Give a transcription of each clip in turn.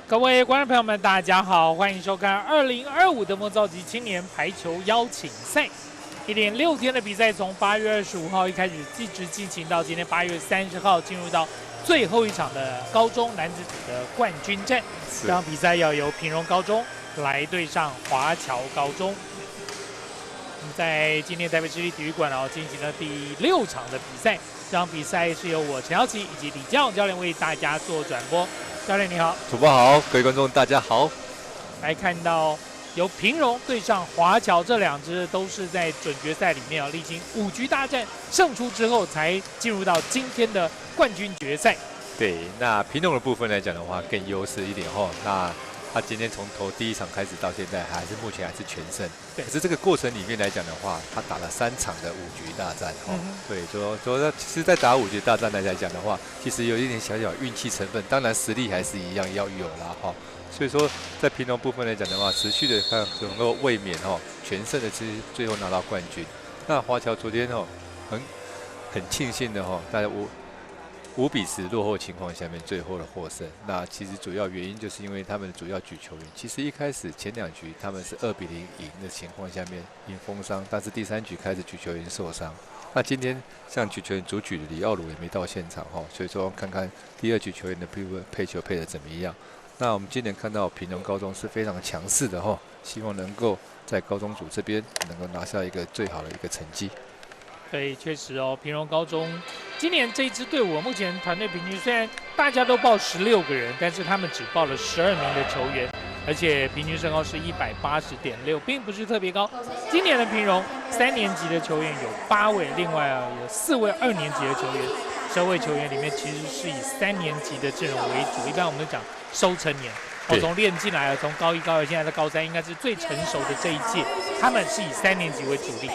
各位观众朋友们，大家好，欢迎收看2025德摩召集青年排球邀请赛。一连6天的比赛，从8月25号一开始一直进行到今天8月30号，进入到最后一场的高中男子组的冠军战。这场比赛要由平荣高中来对上华侨高中。在今天台北市立体育馆进行了第6场的比赛。这场比赛是由我陈耀琪以及李嘉勇教练为大家做转播。教练你好，主播好，各位观众大家好。来看到由平荣对上华侨这2支都是在准决赛里面历经5局大战胜出之后，才进入到今天的冠军决赛。对，那平荣的部分来讲的话，更优势一点那他今天从投第1场开始到现在，目前还是全胜。可是这个过程里面来讲的话，他打了3场的5局大战对，说其实，在打5局大战来讲的话，其实有一点小小运气成分，当然实力还是一样要有啦所以说，在平荣部分来讲的话，持续的看能够卫冕全胜的，其实最后拿到冠军。那华侨昨天很庆幸的大家5比10落后情况下面最后的获胜。那其实主要原因就是因为他们的主要举球员，其实一开始前2局他们是2比0赢的情况下面赢封伤，但是第3局开始举球员受伤。那今天像举球员主举的李奥鲁也没到现场所以说看看第2局球员的配球配得怎么样。那我们今年看到平荣高中是非常强势的希望能够在高中组这边能够拿下一个最好的一个成绩。对，确实平荣高中今年这一支队伍，目前团队平均虽然大家都报16个人，但是他们只报了12名的球员，而且平均身高是180.6，并不是特别高。今年的平荣3年级的球员有8位，另外有4位2年级的球员，12位球员里面其实是以3年级的阵容为主。一般我们讲收成年，从练进来从高1、高2，现在的高3，应该是最成熟的这一届，他们是以3年级为主力。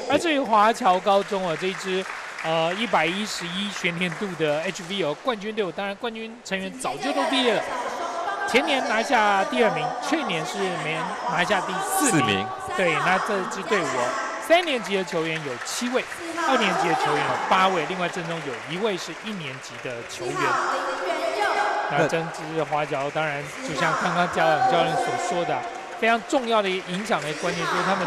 而至于华侨高中这一支111学年度的 HVL 冠军队伍，当然冠军成员早就都毕业了。前年拿下第2名，去年是拿下第4名。对，那这支队伍3年级的球员有7位，2年级的球员有8位，另外阵中有1位是1年级的球员。那这支华侨当然就像刚刚教练所说的，非常重要的影响的关键就是他们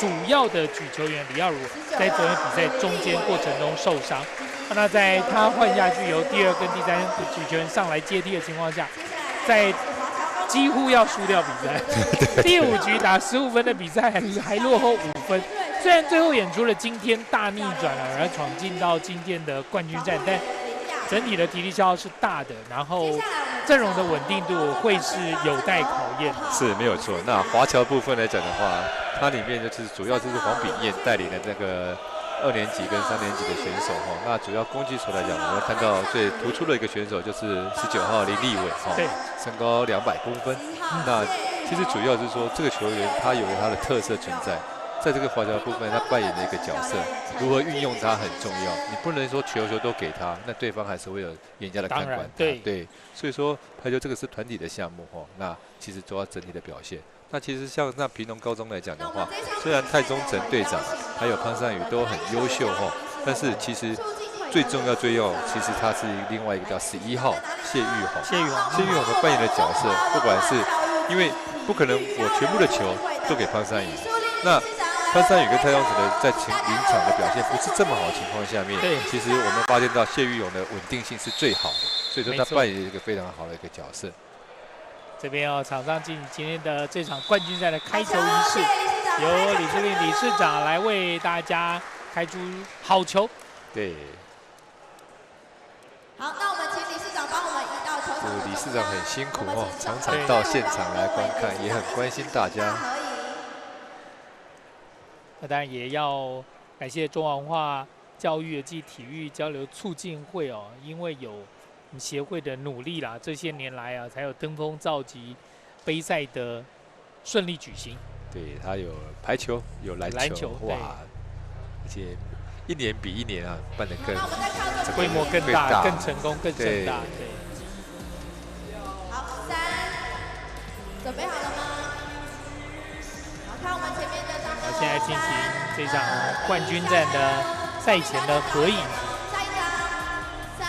主要的举球员李耀儒在昨天比赛中间过程中受伤，那在他换下去由第2跟第3举球员上来接替的情况下，在几乎要输掉比赛，第5局打15分的比赛还落后5分。虽然最后演出了惊天大逆转而闯进到今天的冠军战，但整体的体力消耗是大的，然后阵容的稳定度会是有待考验。是没有错。那华侨部分来讲的话，它里面就是主要就是黄炳彦带领的这个2年级跟3年级的选手那主要攻击手来讲，我们看到最突出的一个选手就是19号林立伟身高200公分。那其实主要就是说这个球员他有他的特色存在。在这个华侨部分，他扮演的一个角色，如何运用他很重要。你不能说球都给他，那对方还是会有严加的看管。对，所以说排球这个是团体的项目那其实主要整体的表现。那其实像那平荣高中来讲的话，虽然蔡宗成队长还有潘善宇都很优秀但是其实最重要，其实他是另外一个叫11号谢玉宏的扮演的角色，不管是因为不可能我全部的球都给潘善宇。那潘善宇跟蔡宗成的在临场的表现不是这么好的情况下面，其实我们发现到谢玉勇的稳定性是最好的，所以说他扮演一个非常好的一个角色。这边场上进行今天的这场冠军赛的开球仪式，由李志令理事长来为大家开出好球。对。好，那我们请理事长帮我们移到球场。理事长很辛苦常常到现场来观看，也很关心大家。那当然也要感谢中华文化教育暨体育交流促进会因为有协会的努力啦，这些年来才有登峰造极杯赛的顺利举行。对，他有排球，有篮球，哇，而且一年比一年办得更规模更大、更成功、更盛大。对。好，3，准备好了吗？好，看我们前面的。现在进行这场冠军战的赛前的合影。下一张，3、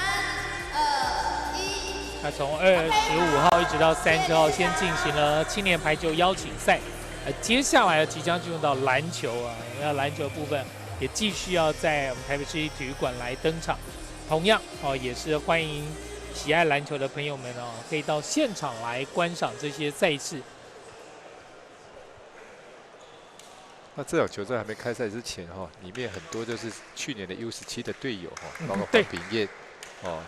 2、1。那从2月15号一直到30号，先进行了青年排球邀请赛，接下来即将进入到篮球啊，那篮球的部分也继续要在我们台北市立体育馆来登场。同样哦，也是欢迎喜爱篮球的朋友们哦，可以到现场来观赏这些赛事。那这场球赛还没开赛之前哈，里面很多就是去年的 U17的队友哈，包括黄秉彦、哦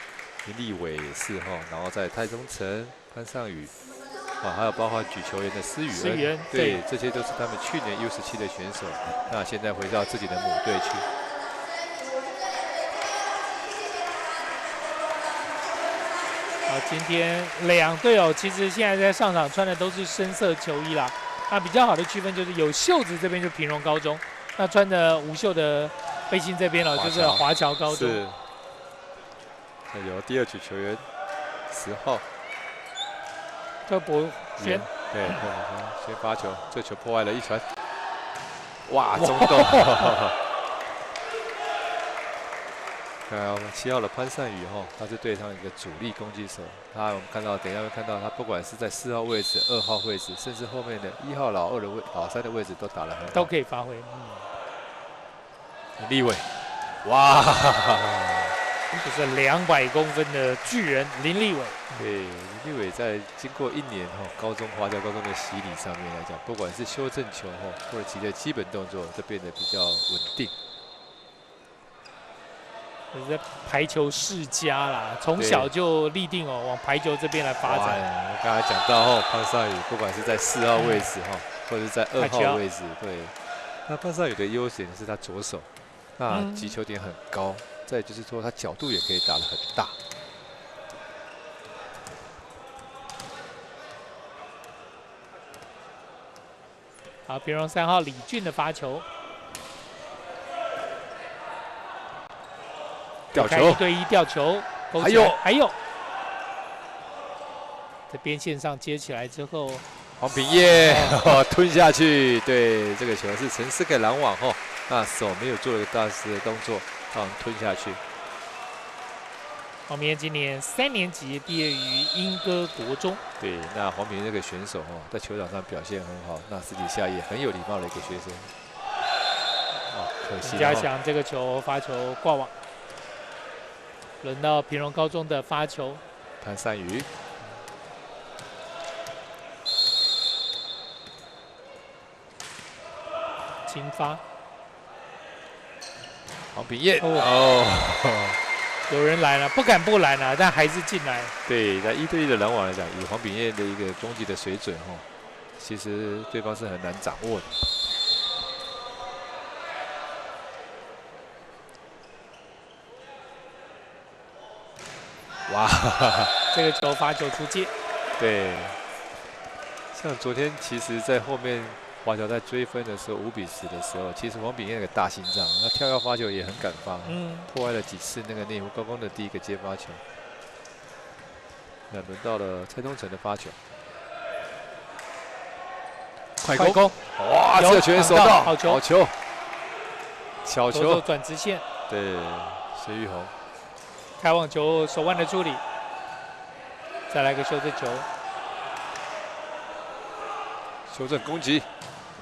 林立伟也是哈，然后在蔡宗成、潘尚宇啊，还有包括举球员的施宇恩，对，这些都是他们去年 U17的选手。那现在回到自己的母队去。今天2队哦，其实现在在上场穿的都是深色球衣啦。那比较好的区分就是有袖子这边就平荣高中，那穿的无袖的背心这边哦就是华侨高中。是。那有第2举球员10号特博轩，对，特博轩先发球，这球破坏了一传，哇，中洞。我们7号的潘善宇哈，他是对上一个主力攻击手。我们看到，等一下会看到他不管是在4号位置、2号位置，甚至后面的1号老2的老3的位置都打得很好，都可以发挥。立伟，哇！就是200公分的巨人林立伟。对，林立伟在经过1年高中华侨高中的洗礼上面来讲，不管是修正球或者其他基本动作，都变得比较稳定。在排球世家啦，从小就立定哦往排球这边来发展。我刚才讲到潘尚宇，不管是在4号位置或者是在2号位置，对，那潘尚宇的优点是他左手，那击球点很高。再就是说，他角度也可以打得很大。好，平荣3号李俊的发球，吊球1对1吊球，还有，在边线上接起来之后，黄秉彦吞下去。对，这个球是陈思给拦网那手没有做一个大师的动作。吞下去。黄秉彦今年3年级毕业于莺歌国中。对，那黄秉彦这个选手在球场上表现很好，那私底下也很有礼貌的一个学生。可惜。嘉祥这个球发球挂网，轮到平荣高中的发球。潘善宇。轻发。黄秉彦有人来了，不敢不拦了，但还是进来。对，在1对1的拦网来讲，以黄秉彦的一个攻击的水准其实对方是很难掌握的。哇，这个球发球出界。对，像昨天其实，在后面。华侨在追分的时候5比10的时候，其实黄秉彦那个大心脏，他跳跃发球也很敢发，破坏了几次那个内湖高工的第1个接发球。那轮到了蔡宗成的发球，快攻！哇，这个球员手到，好球，小球转直线。对，谢玉红开网球手腕的处理，再来个修正球，修正攻击。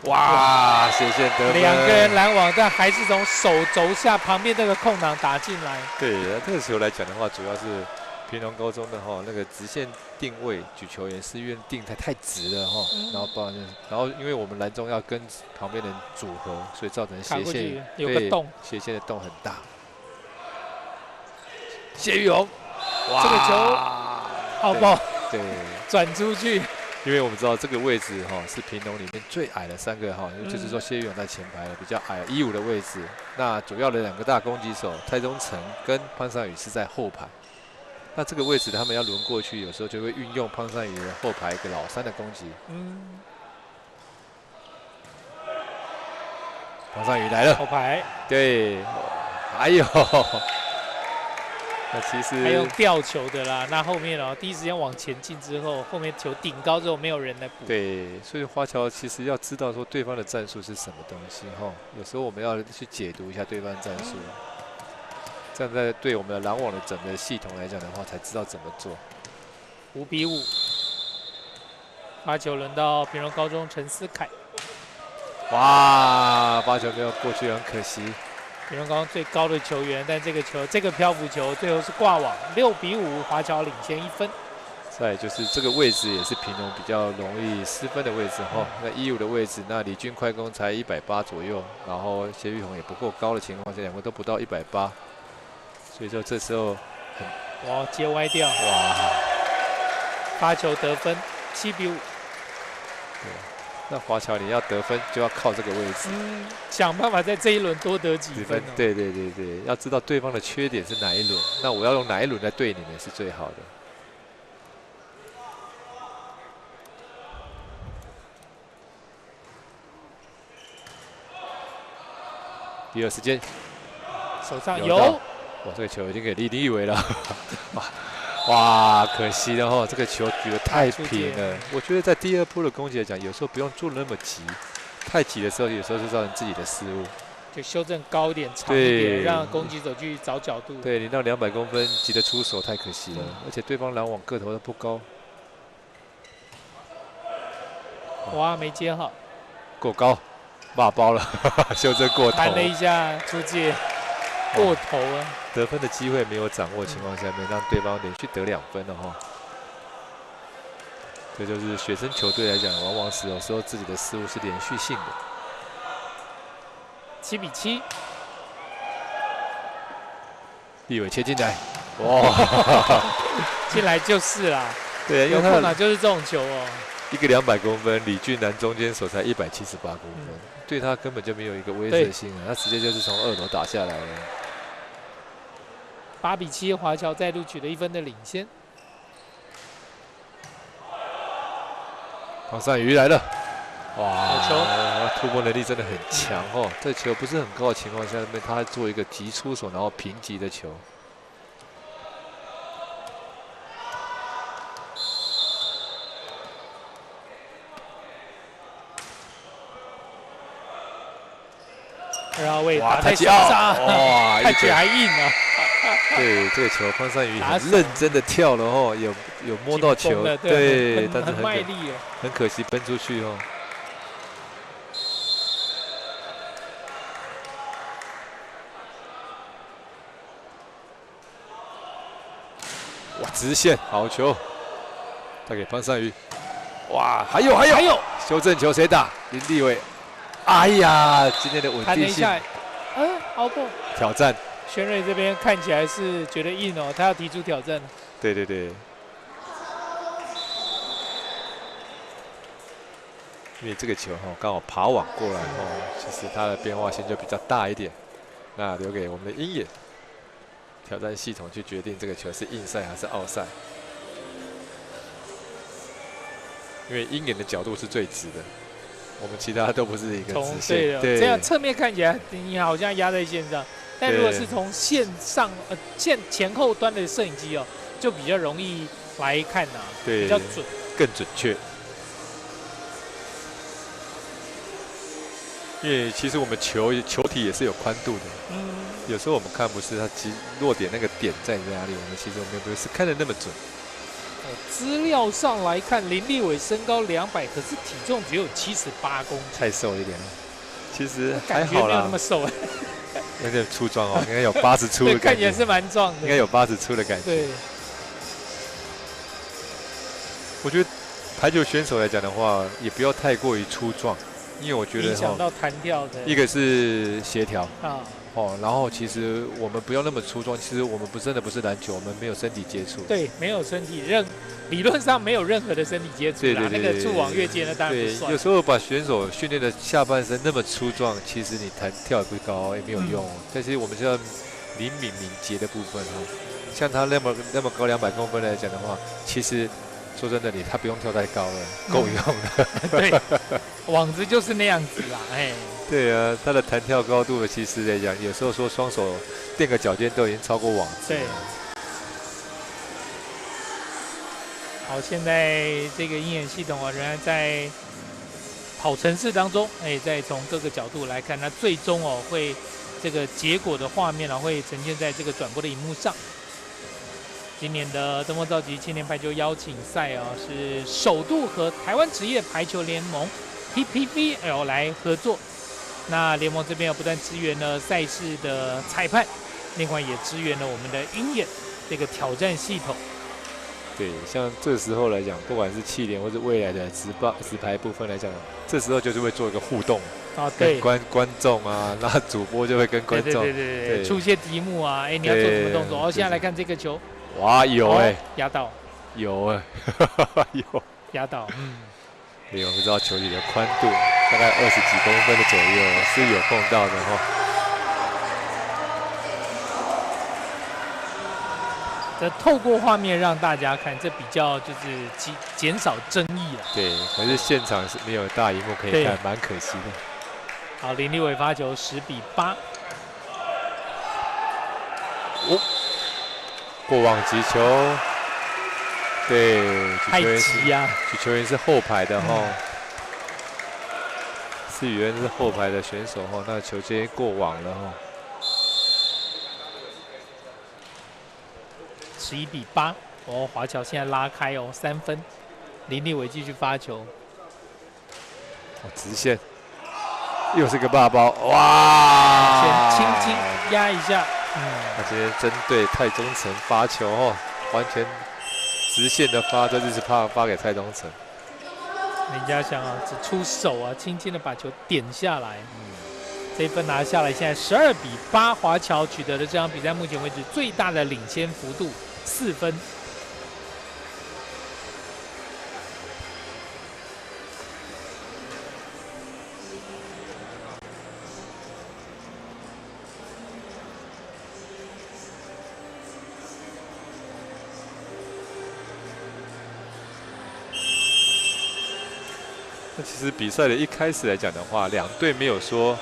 哇，斜线得分，2个人拦网，但还是从手肘下旁边这个空档打进来。对，这个球来讲的话，主要是平荣高中的那个直线定位，举球员是因为定太直了然后因为我们篮中要跟旁边人组合，所以造成斜线有个洞，斜线的洞很大。谢玉红，哇，这个球好爆，对，转出去。因为我们知道这个位置是平荣里面最矮的3个就是说谢玉勇在前排比较矮1-5的位置，那主要的2个大攻击手蔡宗成跟潘尚宇是在后排，那这个位置他们要轮过去，有时候就会运用潘尚宇的后排一个老3的攻击。潘尚宇来了，后排，对，还有。那其实还用吊球的啦，那后面第一时间往前进之后，后面球顶高之后没有人来补。对，所以华侨其实要知道说对方的战术是什么东西有时候我们要去解读一下对方战术，这样在对我们的拦网的整个系统来讲的话，才知道怎么做。5比5。发球轮到平荣高中陈思凯，哇，发球没有过去，很可惜。平荣高中最高的球员，但这个漂浮球最后是挂网，6比5，华侨领先1分。再就是这个位置也是平荣比较容易失分的位置哈。那15的位置，那李俊快攻才180左右，然后谢玉红也不够高的情况下，两个都不到180，所以说这时候哇，接歪掉，哇，发球得分7比5。对，那华侨你要得分就要靠这个位置，想办法在这一轮多得几分。对，要知道对方的缺点是哪一轮，那我要用哪一轮来对你们是最好的。第二时间，手上有，哇，这个球已经给李立伟了，哇，可惜了哈，这个球举得太平了。我觉得在第二波的攻击来讲，有时候不用做那么急，太急的时候，有时候是造成自己的失误。就修正高一点、长一点，让攻击手去找角度。对，你到200公分急得出手，太可惜了。而且对方拦网个头都不高，哇，没接好，过高。骂包了，修正过头，弹了一下出界，过头啊！得分的机会没有掌握情况下面，让对方连续得2分了哈。这就是学生球队来讲，往往是有时候自己的失误是连续性的。7比7，立伟切进来，哇，进来就是啦。对，因为他哪就是这种球哦。一个200公分，李俊南中间手才178公分，对他根本就没有一个威慑性啊，他直接就是从2楼打下来了。8比7，华侨再度取得1分的领先。黄善瑜来了，哇，好球，突破能力真的很强哦。这球不是很高的情况下面，他做一个急出手，然后平击的球。2号位打在手上，哇，看起来还硬啊！对，这个球方善瑜很认真的跳了哦，有摸到球，对，但是很卖力哦，很可惜奔出去哦。哇，直线好球，带给方善瑜。哇，还有，修正球谁打？林立伟。哎呀，今天的稳定性，凹过挑战。轩瑞这边看起来是觉得硬哦，他要提出挑战。对，因为这个球刚好爬网过来其实它的变化性就比较大一点。那留给我们的鹰眼挑战系统去决定这个球是硬赛还是奥赛。因为鹰眼的角度是最直的。我们其他都不是一个直线，对，这样侧面看起来你好像压在线上，但如果是从线上线前后端的摄影机哦，就比较容易来看呐，比较准，更准确。因为其实我们球体也是有宽度的，有时候我们看不是它落点那个点在哪里，我们其实不是看得那么准。资料上来看，林立伟身高200，可是体重只有78公斤，太瘦一点了。其实还好啦，感觉没有那么瘦，有点粗壮哦，应该有80出的感觉，看起来是蛮壮的，应该有80出的感觉。对，我觉得排球选手来讲的话，也不要太过于粗壮，因为我觉得影响到弹跳的，一个是协调啊。然后其实我们不要那么粗壮，其实我们真的不是篮球，我们没有身体接触。对，没有身体理论上没有任何的身体接触啦，那个触网越界那当然不算。有时候把选手训练的下半身那么粗壮，其实你弹跳也不高，也没有用。但是我们就要灵敏敏捷的部分像他那么高200公分来讲的话，其实说真的，他不用跳太高了，够用了。对，网子就是那样子啦，对啊，他的弹跳高度其实来讲，有时候说双手垫个脚尖都已经超过网子。对。好，现在这个鹰眼系统仍然在跑程式当中，再从各个角度来看，那最终会这个结果的画面会呈现在这个转播的荧幕上。今年的登峰造极青年排球邀请赛啊，是首度和台湾职业排球联盟 TPVL 来合作。那联盟这边不但支援了赛事的裁判，另外也支援了我们的鹰眼这个挑战系统。对，像这时候来讲，不管是企联或者未来的职排部分来讲，这时候就是会做一个互动。对，观众啊，那主播就会跟观众对出些题目啊，哎，你要做什么动作？哦，现在来看这个球，哇，有哎，压到，有哎，有压到，对，我们知道球体的宽度大概20几公分的左右，是有碰到的哈。这透过画面让大家看，这比较就是减少争议了。对，可是现场是没有大荧幕可以看，蛮可惜的。好，林立伟发球10比8。哦，过网击球，对，太急啊！举球员是后排的哈，施宇恩是后排的选手哈，那球直接过网了哈。11比8，哦，华侨现在拉开哦，3分。林立伟继续发球，哦，直线，又是个大包，哇！先轻轻压一下，他今天针对蔡宗成发球哦，完全直线的发，这就是发给蔡宗成。林家祥啊，只出手啊，轻轻的把球点下来。这一分拿下来，现在12比8，华侨取得了这场比赛目前为止最大的领先幅度4分。那其实比赛的一开始来讲的话，两队没有说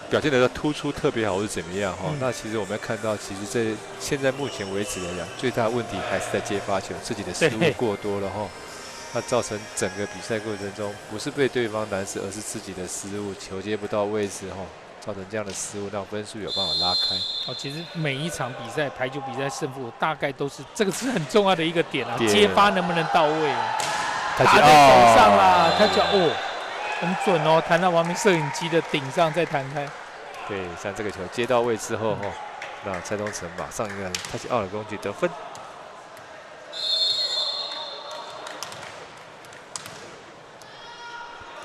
表现得突出特别好或是怎么样哈。那其实我们要看到，其实现在目前为止来讲，最大的问题还是在接发球，自己的失误过多了哈。那造成整个比赛过程中，不是被对方难死，而是自己的失误，球接不到位置哈，造成这样的失误，让分数有办法拉开。哦，其实每一场比赛排球比赛胜负大概都是这个是很重要的一个点啊，接发能不能到位啊？打在手上啦，他就哦。很准哦，弹到旁边摄影机的顶上再弹开。对，像这个球接到位之后哈，那蔡宗成马上一个touch out的攻击得分。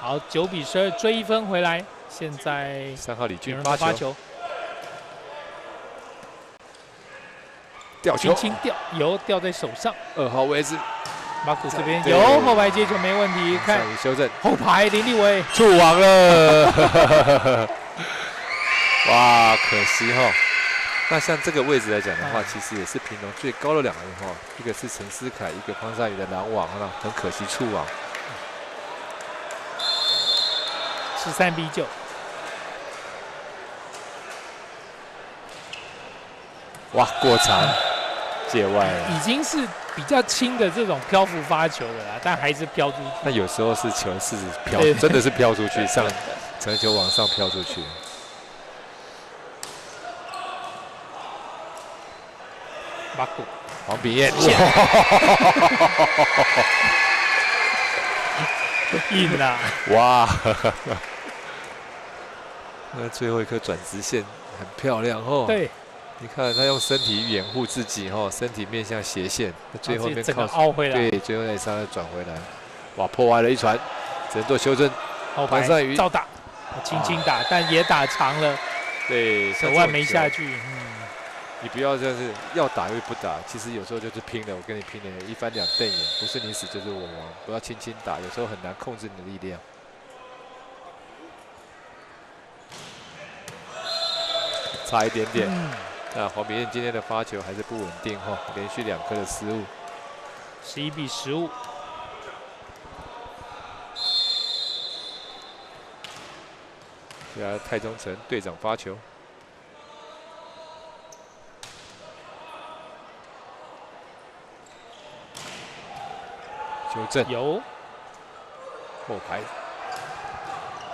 好，9比12，追1分回来。现在3号李俊发球，吊球，轻轻掉在手上。2号位置。马古这边有后排接球没问题，看修正后排林立伟触网了，哇，可惜哈。那像这个位置来讲的话，其实也是平龙最高的2人哈，一个是陈思凯，一个方善宇的拦网，很可惜触网。13比9，哇，过长界外，已经是比较轻的这种漂浮发球的啦，但还是飘出去。那有时候是球是飘，真的是飘出去，上整球往上飘出去。马古，黄炳彦，硬啦！哇，那最后一颗转直线很漂亮哦。对。你看他用身体掩护自己哈，身体面向斜线，最后面靠凹回来，对，最后那上转回来，哇，破坏了一传，只能做修正。后排照打，轻轻打，但也打长了，对，手腕没下去。你不要就是要打又不打，其实有时候就是拼了，我跟你拼了，一翻两瞪眼，不是你死就是我亡，不要轻轻打，有时候很难控制你的力量。差一点点。那黄炳彦今天的发球还是不稳定哈，连续2颗的失误。11比15。对啊，蔡宗成队长发球，修正有后排，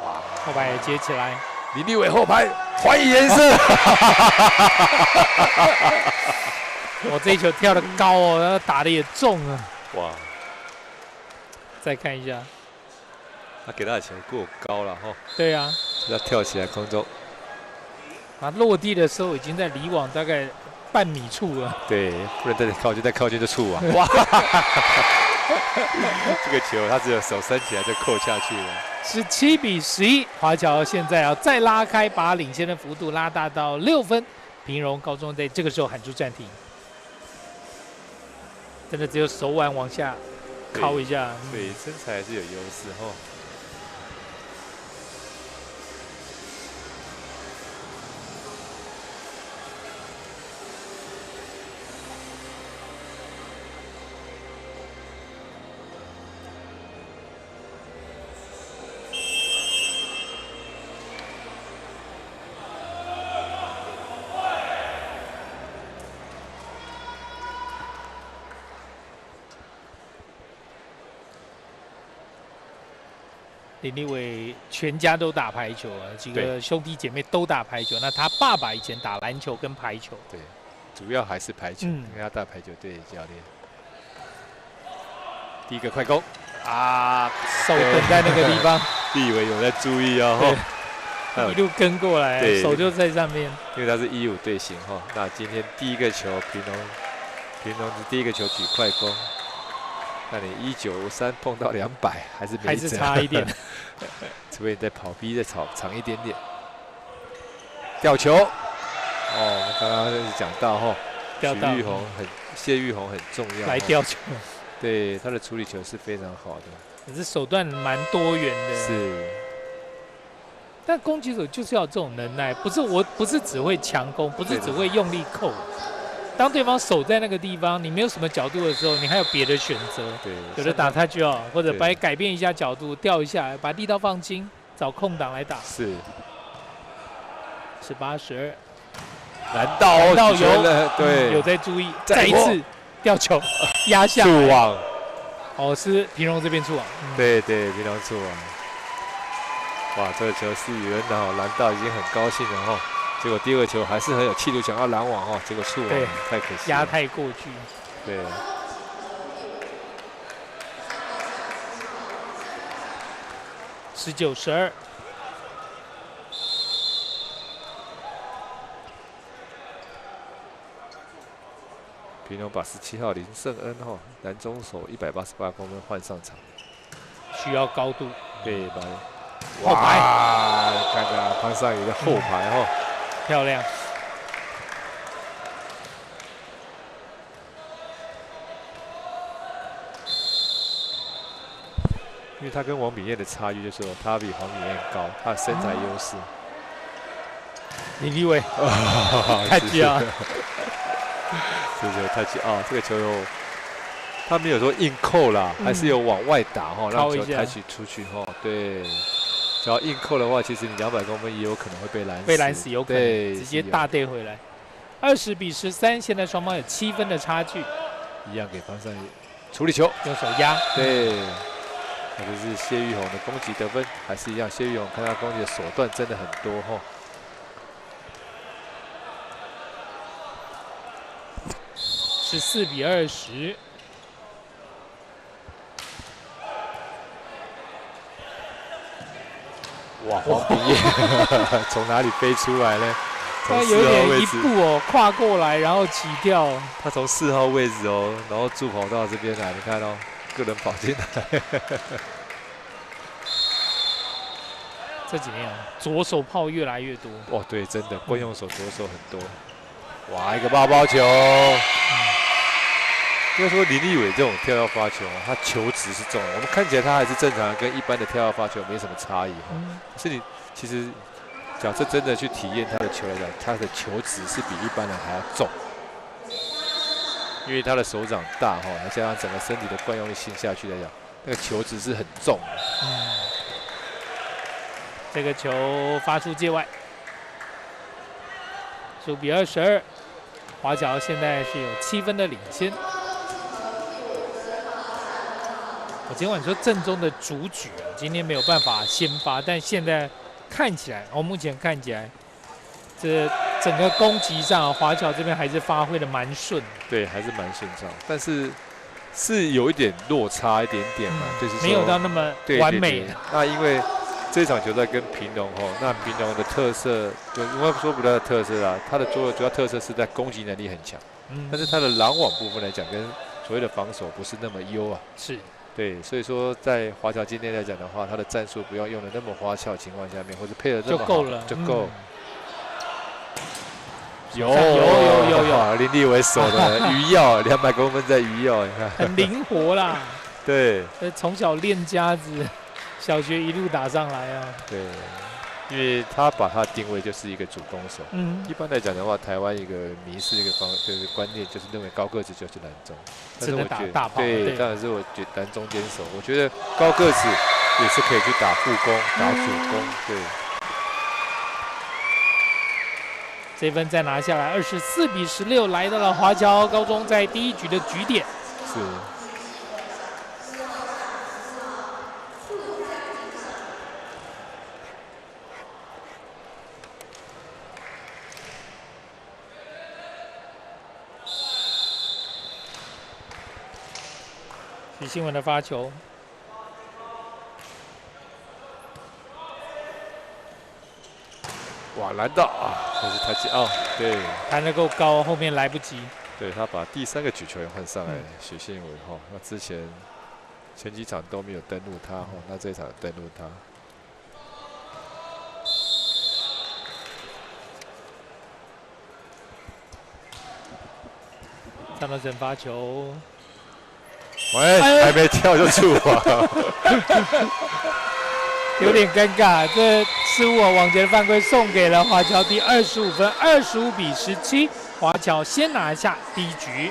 哇，后排也接起来。林立伟后排，还以颜色。我这一球跳得高哦，然后打得也重啊。哇！再看一下，他给他的球过高了哈。对啊，要跳起来空中。他落地的时候已经在离网大概半米处了。对，不能再靠近就触网。哇！这个球他只有手伸起来就扣下去了。17-11，华侨现在要再拉开，把领先的幅度拉大到6分。平荣高中队这个时候喊出暂停，真的只有手腕往下靠一下。对，身材还是有优势哈。林立伟全家都打排球啊，几个兄弟姐妹都打排球。那他爸爸以前打篮球跟排球，对，主要还是排球，因为他带排球队教练。第一个快攻啊，手等在那个地方，立伟有在注意哦，一路跟过来，手就在上面。因为他是1-5队形哈，那今天第一个球平农的第一个球举快攻。那你193碰到200，还是差一点，除非你在跑逼再长一点点。吊球，哦，我们刚刚讲到哈，谢玉红很重要，来吊球，对他的处理球是非常好的，可是手段蛮多元的，是。但攻击手就是要有这种能耐，不是只会强攻，不是只会用力扣。当对方守在那个地方，你没有什么角度的时候，你还有别的选择。对，有的打他就要，或者改变一下角度，掉一下，把力道放轻，找空档来打。是。18-12，难道对，有在注意，再一次吊球压下触网。哦，是平荣这边触网。对，平荣触网。哇，这个球是宇文的拦到已经很高兴了哈。结果第二个球还是很有气度，想要拦网哦，结果触网太可惜，压太过去。对。19-12。平荣把17号林胜恩哈男中手188公分换上场，需要高度。对，后排，看看潘尚宇的后排哈。漂亮，因为他跟王炳彦的差距就是说，他比黄炳彦高，他的身材优势。林立伟，太极啊！这个太极啊，这个球他没有说硬扣啦，还是有往外打哈，让球抬起出去哈。对。只要硬扣的话，其实你200公分也有可能会被拦死。被拦死有可能直接大队回来。20-13，现在双方有7分的差距。一样给方尚宇处理球，用手压。对，那就是谢玉红的攻击得分，还是一样。谢玉红看他攻击的手段真的很多哈。14-20。哇，黄炳彦从哪里飞出来呢？他有点一步哦，跨过来然后起跳。他从4号位置哦，然后助跑到这边来，你看哦，个人跑进来。这几年啊，左手炮越来越多。哦，对，真的惯用手左手很多。哇，一个包包球。应该说林立伟这种跳跃发球，他球质是重的，我们看起来他还是正常，跟一般的跳跃发球没什么差异。可是你其实假设真的去体验他的球来讲，他的球质是比一般人还要重，因为他的手掌大哈，再加上整个身体的惯用力性下去来讲，那个球质是很重的。这个球发出界外，19-22，华侨现在是有7分的领先。我今晚说正宗的主举啊，今天没有办法先发，但现在看起来，目前看起来，这整个攻击上，华侨这边还是发挥的蛮顺。对，还是蛮顺畅，但是有一点落差一点点嘛，就是说没有到那么完美。那因为这场球赛跟平龙那平龙的特色，就应该说不叫特色啦，它的主要特色是在攻击能力很强，但是它的拦网部分来讲，跟所谓的防守不是那么优啊。是。对，所以说在华侨今天来讲的话，他的战术不要用的那么花俏情况下面，或者配合那么好就够了，就够。有，林立伟手的鱼鹞，200公分在鱼鹞，你看很灵活啦。对，从小练家子，小学一路打上来啊。对，因为他把他定位就是一个主攻手。一般来讲的话，台湾一个迷失一个就是观念，就是认为高个子就是篮中。但是我觉得，对，当然是我觉得篮中坚守。我觉得高个子也是可以去打副攻、打主攻，对。这分再拿下来，24比16，来到了华侨高中在第一局的局点。是。许新文的发球。哇，拦到啊！这是台积奥，对，弹得够高，后面来不及。对他把第3个举球员换上来，许信文那之前前几场都没有登陆他那这一场登陆他。张德成发球，喂，还没跳就触罚。有点尴尬，这失误往前的犯规送给了华侨，第25分，25比17，华侨先拿下第一局。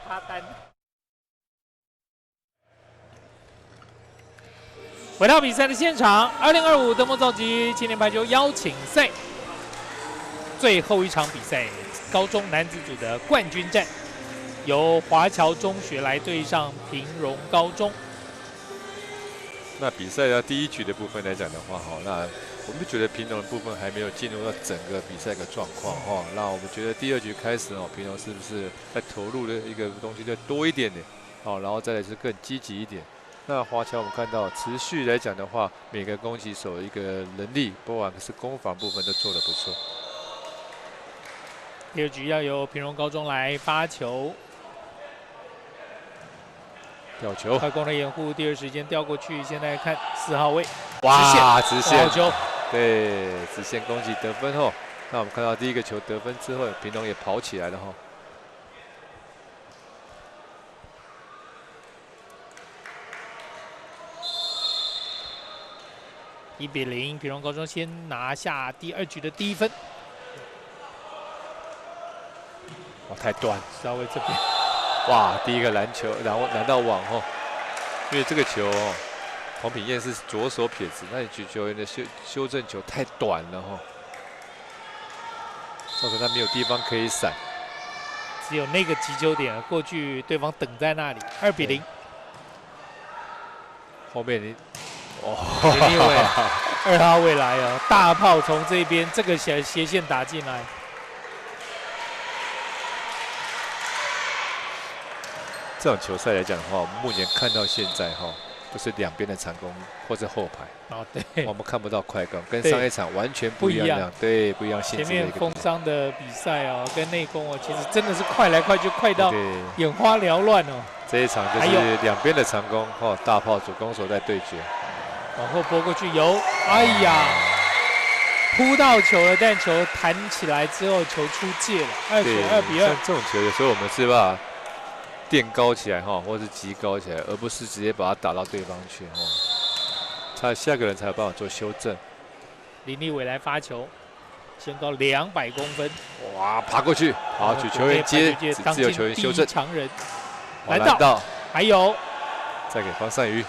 他单。回到比赛的现场，2025德摩造级青年排球邀请赛最后一场比赛，高中男子组的冠军战，由华侨中学来对上平荣高中。那比赛的第一局的部分来讲的话，那我们觉得平荣的部分还没有进入到整个比赛的状况那我们觉得第2局开始平荣是不是在投入的一个东西再多一点点然后再来是更积极一点。那华侨我们看到持续来讲的话，每个攻击手一个能力，不管是攻防部分都做得不错。第二局要由平荣高中来发球，吊球，快攻的掩护，第二时间调过去，现在看4号位，哇，直线好球，对，直线攻击得分后，那我们看到第一个球得分之后，平荣也跑起来了哈。1比0，平荣高中先拿下第二局的第1分。哇，太短，稍微这边，哇，第一个篮球，然后拦到网后，因为这个球哦，黄品彦是左手撇子，那举球员的修正球太短了哈，造成他没有地方可以闪。只有那个击球点，过去对方等在那里，2比0。后面你，哦，林立伟2号位来哦，大炮从这边这个斜线打进来。这种球赛来讲的话，我们目前看到现在哈，都是两边的长攻或者后排。哦，对，我们看不到快攻，跟上一场完全不一样。对，不一样性质的一个。前面风商的比赛哦，跟内攻哦，其实真的是快来快去，快到眼花缭乱哦。这一场就是两边的长攻哦，大炮主攻手在对决。往后拨过去有，哎呀，扑到球了，但球弹起来之后球出界了，2比2。像这种球有时候我们是把垫高起来哈，或是急高起来，而不是直接把它打到对方去哈。他下个人才有办法做修正。林立伟来发球，身高200公分，哇，爬过去，好，举球员接，自由球员修正，常人拦到，还有，再给方善瑜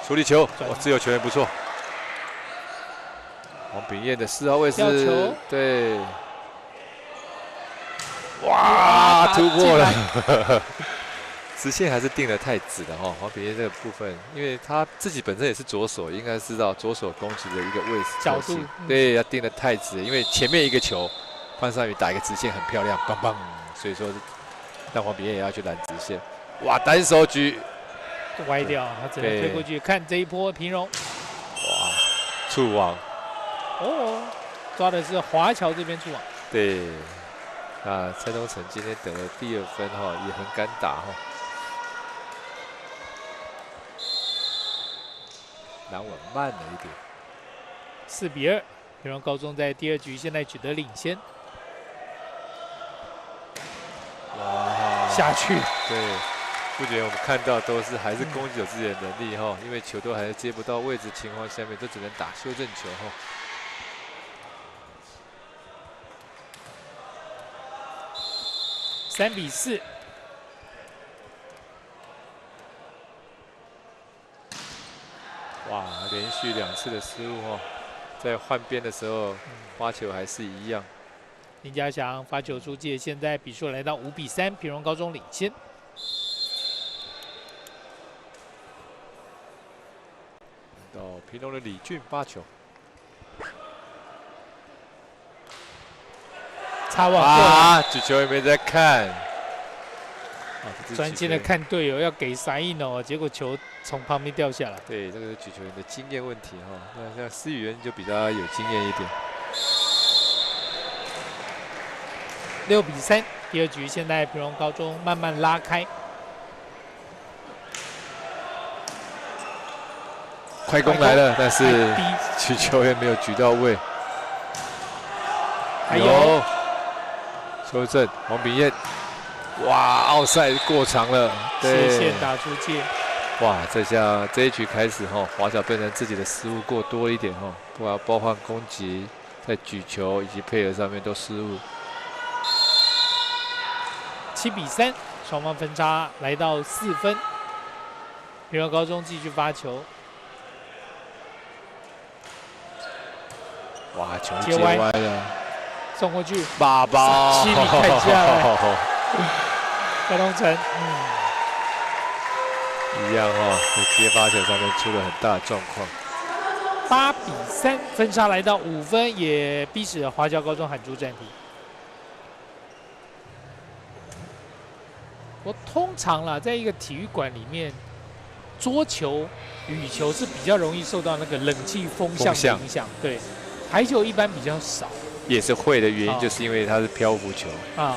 处理球，哇，自由球员不错。黄炳彦的4号位是，对，哇，突破了。直线还是定得太直了哈，黄炳彦这个部分，因为他自己本身也是左手，应该知道左手攻击的一个位置角度，对，要定得太直，因为前面一个球，方善宇打一个直线很漂亮，棒棒，所以说让黄炳彦也要去拦直线，哇，单手举歪掉，他只能推过去，看这一波平荣，哇，触网，哦，抓的是华侨这边触网，对，那蔡东成今天得了第2分哈，也很敢打哈。拦网慢了一点，4比2，平荣高中在第2局现在取得领先。哇，下去，对，不觉得我们看到都是还是攻击有自己的能力哈，因为球都还是接不到位置情况下面，都只能打修正球哈。3比4。哇，连续2次的失误哦，在换边的时候，花球还是一样。林家祥发球出界，现在比数来到5比3，平荣高中领先。到平荣的李俊发球，擦网啊，举球也没在看。专心的看队友要给啥印哦，结果球从旁边掉下来。对，这个是举球员的经验问题哈。那像施宇恩就比较有经验一点。6比3，第2局现在平荣高中慢慢拉开。快攻来了，但是举球员没有举到位。还有修正黄炳彦。哇，奥赛过长了，斜线打出界。哇，这一局开始哈，华侨变成自己的失误过多一点哈，不管包括攻击、在举球以及配合上面都失误。7比3，双方分差来到4分。平荣高中继续发球。哇，球接歪了，送过去，爸爸，7比看下来。蔡东成，一样哈，在接发球上面出了很大的状况。8比3，分差来到5分，也逼使华侨高中喊出暂停。我通常啦，在一个体育馆里面，桌球、羽球是比较容易受到那个冷气风向的影响，对，排球一般比较少。也是会的原因，就是因为它是漂浮球，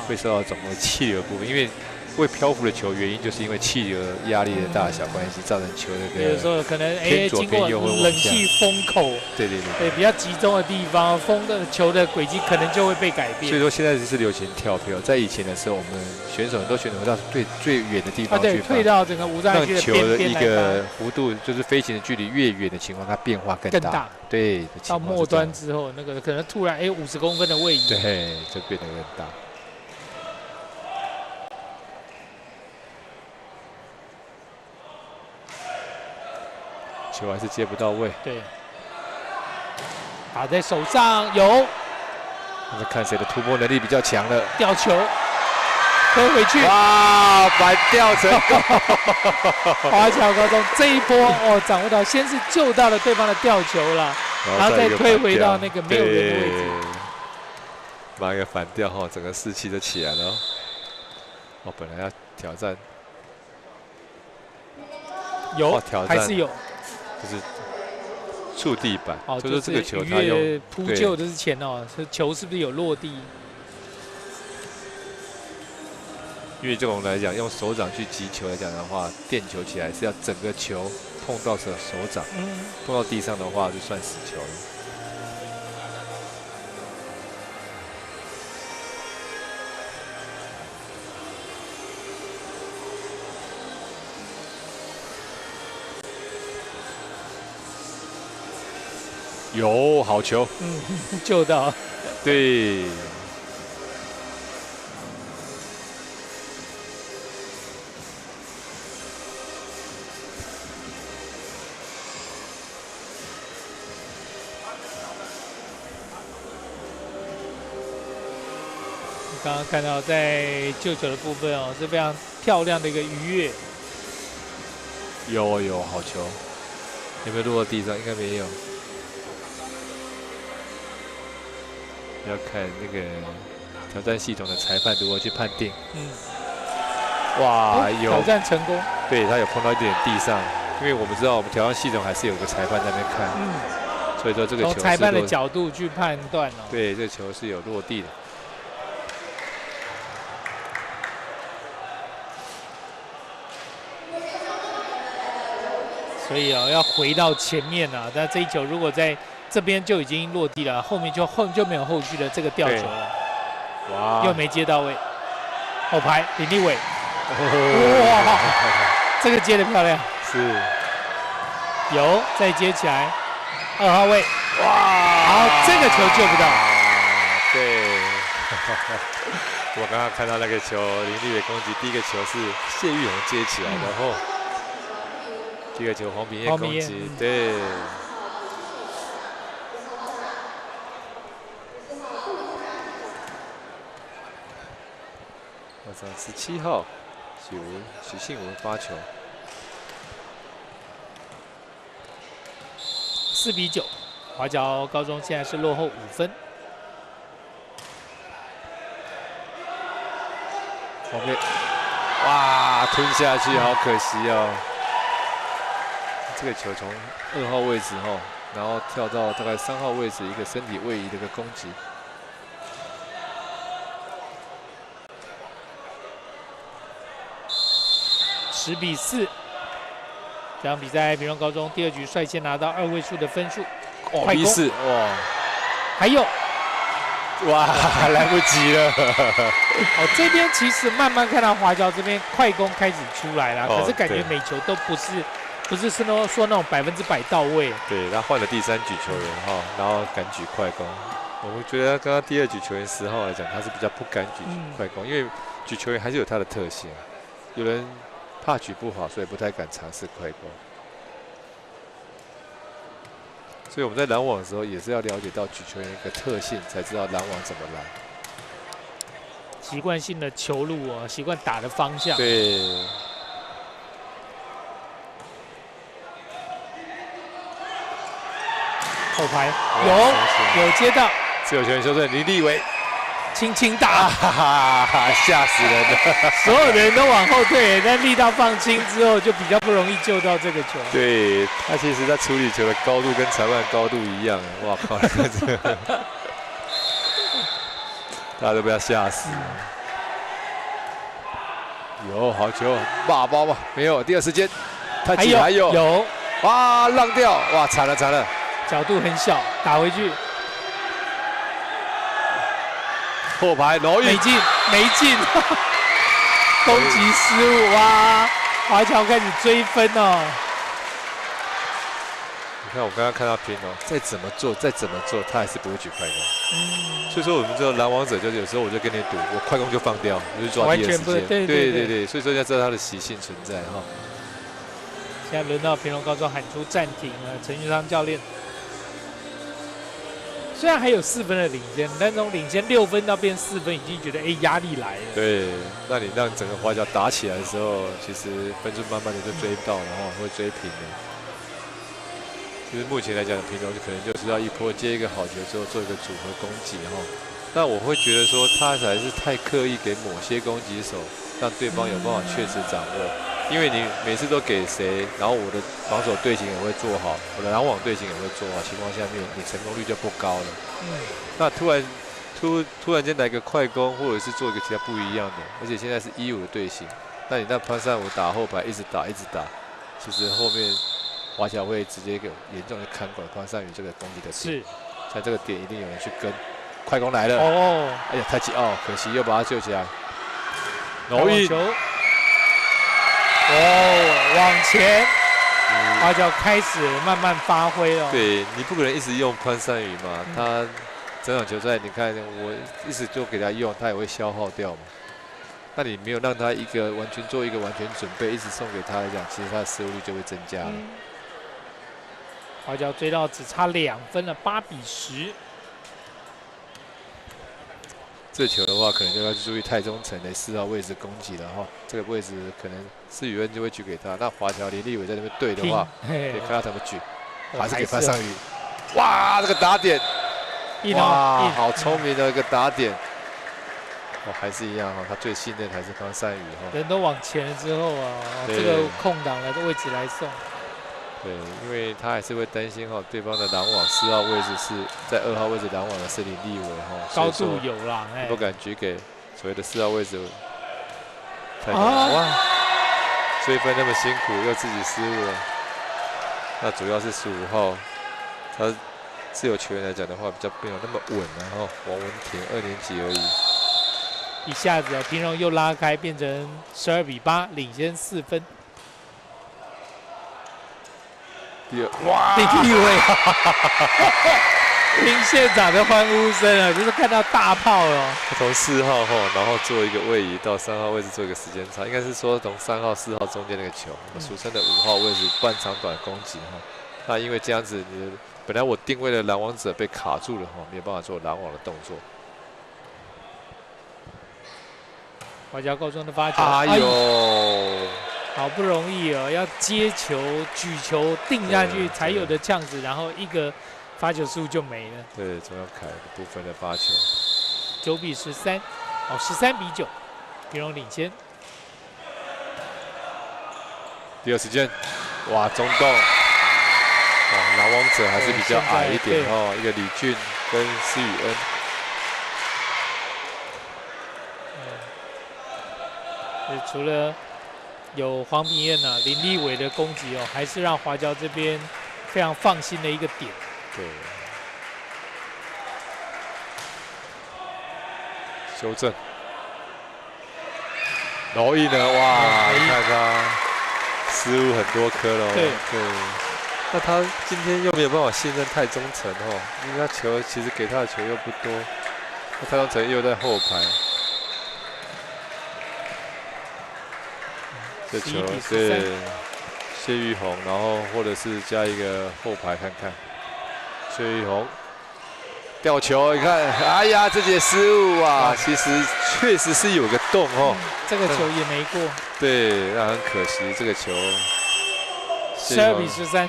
会受到总共气流部分，因为会漂浮的球，原因就是因为气流压力的大小关系，造成球的有时候可能经过冷气风口，对，比较集中的地方，风的球的轨迹可能就会被改变。所以说现在是流行跳漂，在以前的时候，我们选手很多选手会到最远的地方去，退到整个无障碍区的边边，让球的一个幅度，就是飞行的距离越远的情况，它变化更大。对，到末端之后，那个可能突然50公分的位移，对，就变得更大。球还是接不到位，对，打在手上有，我们看谁的突破能力比较强了。吊球，推回去，哇，反吊成功！华侨高中这一波掌握到，先是救到了对方的吊球了，然后再推回到那个没有人的位置，把一个反吊整个士气都起来了哦。本来要挑战，有挑战还是有。就是触地板，就是这个球它有扑救之前球是不是有落地？因为这种来讲，用手掌去击球来讲的话，垫球起来是要整个球碰到手掌，碰到地上的话就算死球了。有好球，救到，对。刚刚看到在救球的部分是非常漂亮的一个愉悦。有好球，有没有落到地上？应该没有。要看那个挑战系统的裁判如何去判定。哇，有挑战成功。对，他有碰到一点地上，因为我们知道我们挑战系统还是有个裁判在那边看。所以说这个球从裁判的角度去判断对，这球是有落地的。所以要回到前面但这一球如果在这边就已经落地了，后面就没有后续的这个吊球了。哇！又没接到位，后排林立伟，哇，这个接得漂亮。是。有再接起来，2号位，哇！好，这个球救不到。对。我刚刚看到那个球，林立伟攻击第一个球是谢玉宏接起来，然后第二个球黄秉彦攻击，对。17号许信文发球，4比9，华侨高中现在是落后5分。后面，哇，吞下去，好可惜哦。这个球从2号位置然后跳到大概3号位置，一个身体位移的一个攻击。10比4，这场比赛屏东高中第2局率先拿到2位数的分数。快攻4，哇！还有，哇，来不及了。这边其实慢慢看到华侨这边快攻开始出来了，可是感觉每球都不是说那种100%到位。对，他换了第3局球员然后敢举快攻。我们觉得刚刚第2局球员10号来讲，他是比较不敢举快攻，因为举球员还是有他的特性。有人怕举不好，所以不太敢尝试快攻。所以我们在拦网的时候，也是要了解到举球员一个特性，才知道拦网怎么拦。习惯性的球路习惯打的方向。对。后排有接到，自由球员修正林立伟，轻轻打，吓死人了！所有的人都往后退，但力道放轻之后，就比较不容易救到这个球。对他其实在处理球的高度跟裁判高度一样，哇靠！大家都被他吓死了。有好球，骂包吧？没有，第二时间，太极还有，哇，浪掉，哇，惨了惨了，角度很小，打回去。 后排罗毅没进，没进，攻击失误哇！华侨开始追分哦。你看我刚刚看他拼哦，再怎么做，他还是不会举快攻。所以说我们知道篮网者就是有时候我就跟你赌，我快攻就放掉，我就抓第二时间。对，所以说要知道他的习性存在哈。现在轮到平荣高中喊出暂停了，陈玉昌教练。 虽然还有4分的领先，但从领先6分到变4分，已经觉得压力来了。对，那你让整个华侨打起来的时候，其实分数慢慢的就追不到，然后会追平的。其实目前来讲，平荣可能就是要一波接一个好球之后做一个组合攻击哈。但我会觉得说，他还是太刻意给某些攻击手，让对方有办法确实掌握。 因为你每次都给谁，然后我的防守队形也会做好，我的拦网队形也会做好，情况下面你成功率就不高了。那突然间来个快攻，或者是做一个其他不一样的，而且现在是1-5的队形，那你让潘善武打后排一直打，其实后面华侨会直接给严重的砍垮潘善宇这个攻击的点。是，像这个点一定有人去跟，快攻来了。哦，哎呀，太急哦，可惜又把他救起来。罗毅。 往前，华侨开始慢慢发挥了。对你不可能一直用潘善宇嘛，他整场球赛你看我一直就给他用，他也会消耗掉嘛。那你没有让他做一个完全准备，一直送给他来讲，其实他的失误率就会增加了。华侨追到只差2分了，8比10。 这球的话，可能就要注意太中城的4号位置攻击了哈。这个位置可能施宇恩就会举给他。那华侨林立伟在那边对的话，可以看他怎么举，还是给潘尚宇。哇，这个打点，哇，好聪明的一个打点。哦，还是一样哈，他最信任还是潘尚宇哈。人都往前了之后啊，这个空档的位置来送。 对，因为他还是会担心哈，对方的拦网4号位置是在2号位置拦网的是林立伟哈，高度有啦，不敢举给所谓的4号位置。哇，追分那么辛苦，又自己失误了。那主要是15号，他自由球员来讲的话，比较没有那么稳然后王文田2年级而已。一下子平荣又拉开，变成12比8，领先4分。 哇！林立伟，听现场的欢呼声啊，就是看到大炮了。他从4号后，然后做一个位移到3号位置做一个时间差，应该是说从3号、4号中间那个球，俗称的5号位置半长短攻击哈。那因为这样子，本来我定位的拦网者被卡住了哈，没有办法做拦网的动作。华侨高中的发球，哎呦！ 好不容易哦，要接球、举球定下去才有的呛子，然后一个发球失误就没了。对，钟耀凯的部分的发球，9比13，哦，13比9，平荣领先。第二时间，哇，中洞，哇，拦网者还是比较矮一点哦，一个李俊跟施宇恩。 除了有黄炳彦啊、林立伟的攻击哦，还是让华侨这边非常放心的一个点。对，修正，罗毅呢？哇，你看他失误很多颗了。对，那他今天又没有办法信任太中城哦，因为他球其实给他的球又不多，那太中城又在后排。 这球对谢玉红，然后或者是加一个后排看看。谢玉红吊球，你看，哎呀，这节失误啊，其实确实是有个洞哦。这个球也没过。对，那很可惜，这个球。12比13。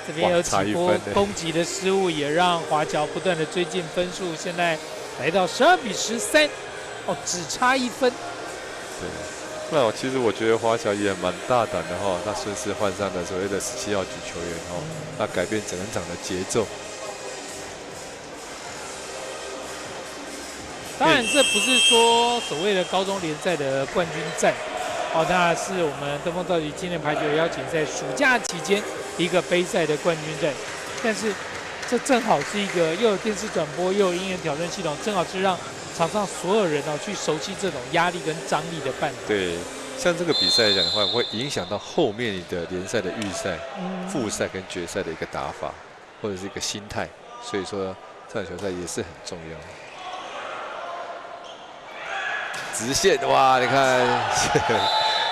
这边有哇差几波一分呢攻击的失误，也让华侨不断的追进分数，现在来到12-13，哦，只差1分。对。那其实我觉得华侨也蛮大胆的哈，那顺势换上了所谓的17号举球员哦，那改变整场的节奏。当然，这不是说所谓的高中联赛的冠军战，哦，那是我们登峰造极青年排球邀请赛暑假期间一个杯赛的冠军战。但是，这正好是一个又有电视转播又有音乐挑战系统，正好是让场上所有人去熟悉这种压力跟张力的办法。对，像这个比赛来讲的话，会影响到后面你的联赛的预赛、复赛跟决赛的一个打法，或者是一个心态。所以说，这场球赛也是很重要。直线哇，你看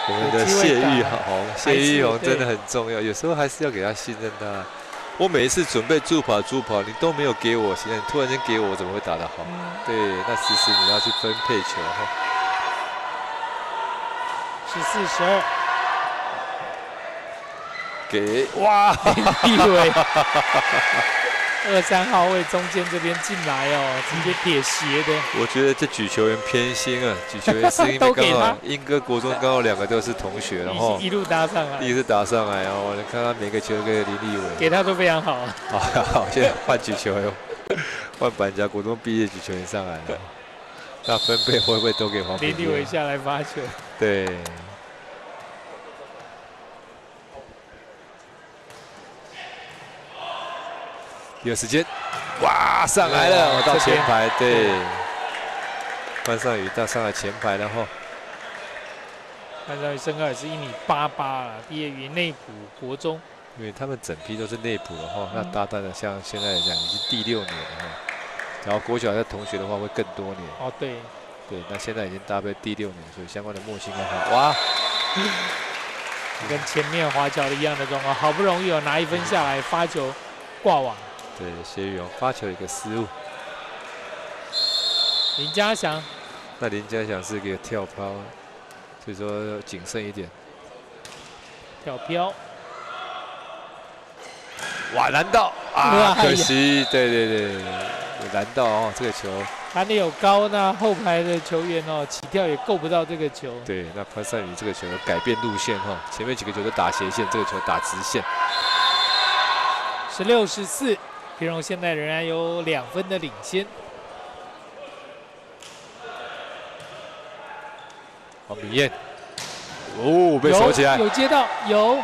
我们的谢玉红，谢玉红真的很重要，有时候还是要给他信任他。我每一次准备助跑，你都没有给我，现在突然间给我，我怎么会打得好？对，那其实你要去分配球哈。14-12，给哇，立伟23号位中间这边进来哦，直接撇斜的。我觉得这举球员偏心啊，举球员是因为刚好英哥国中刚好2个都是同学，然后一路搭上来，一直打上来哦。你看他每个球给林立伟，给他都非常好。好，现在换举球员，换板家国中毕业举球员上来了，那分配会不会都给黄炳林立伟下来发球？对。第二时间，哇，上来了，到前排，对，范尚宇到上来前排，然后范尚宇身高也是1.88米了，毕业于内埔国中。因为他们整批都是内埔的哈，那搭档的像现在来讲已经第6年了哈，然后国小的同学的话会更多年。哦，对，对，那现在已经搭配第6年，所以相关的默契更好。哇，跟前面华侨的一样的状况，好不容易拿1分下来，发球挂网。对，谢玉荣发球一个失误。林家祥，那林家祥是一个跳抛，所以说谨慎一点。跳飘，哇，拦到啊，可惜，对，拦到哦，这个球。他那有高，那后排的球员起跳也够不到这个球。对，那潘善宇这个球改变路线哈，前面几个球都打斜线，这个球打直线。16-14。平荣现在仍然有2分的领先。黄炳彦，哦，被守起来，有接到，有。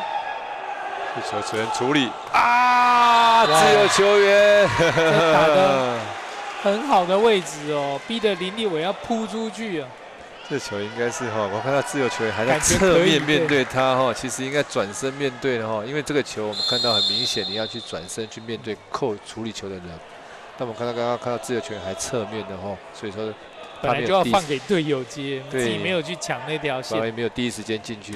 这球球员处理啊，自由球员，打得很好的位置哦，逼得林立伟要扑出去啊。这球应该是哈，我看到自由球员还在侧面面对他哈，其实应该转身面对的哈，因为这个球我们看到很明显，你要去转身去面对处理球的人。但我们刚刚看到自由球员还侧面的哈，所以说本来就要放给队友接，自己没有去抢那条线，也没有第一时间进去。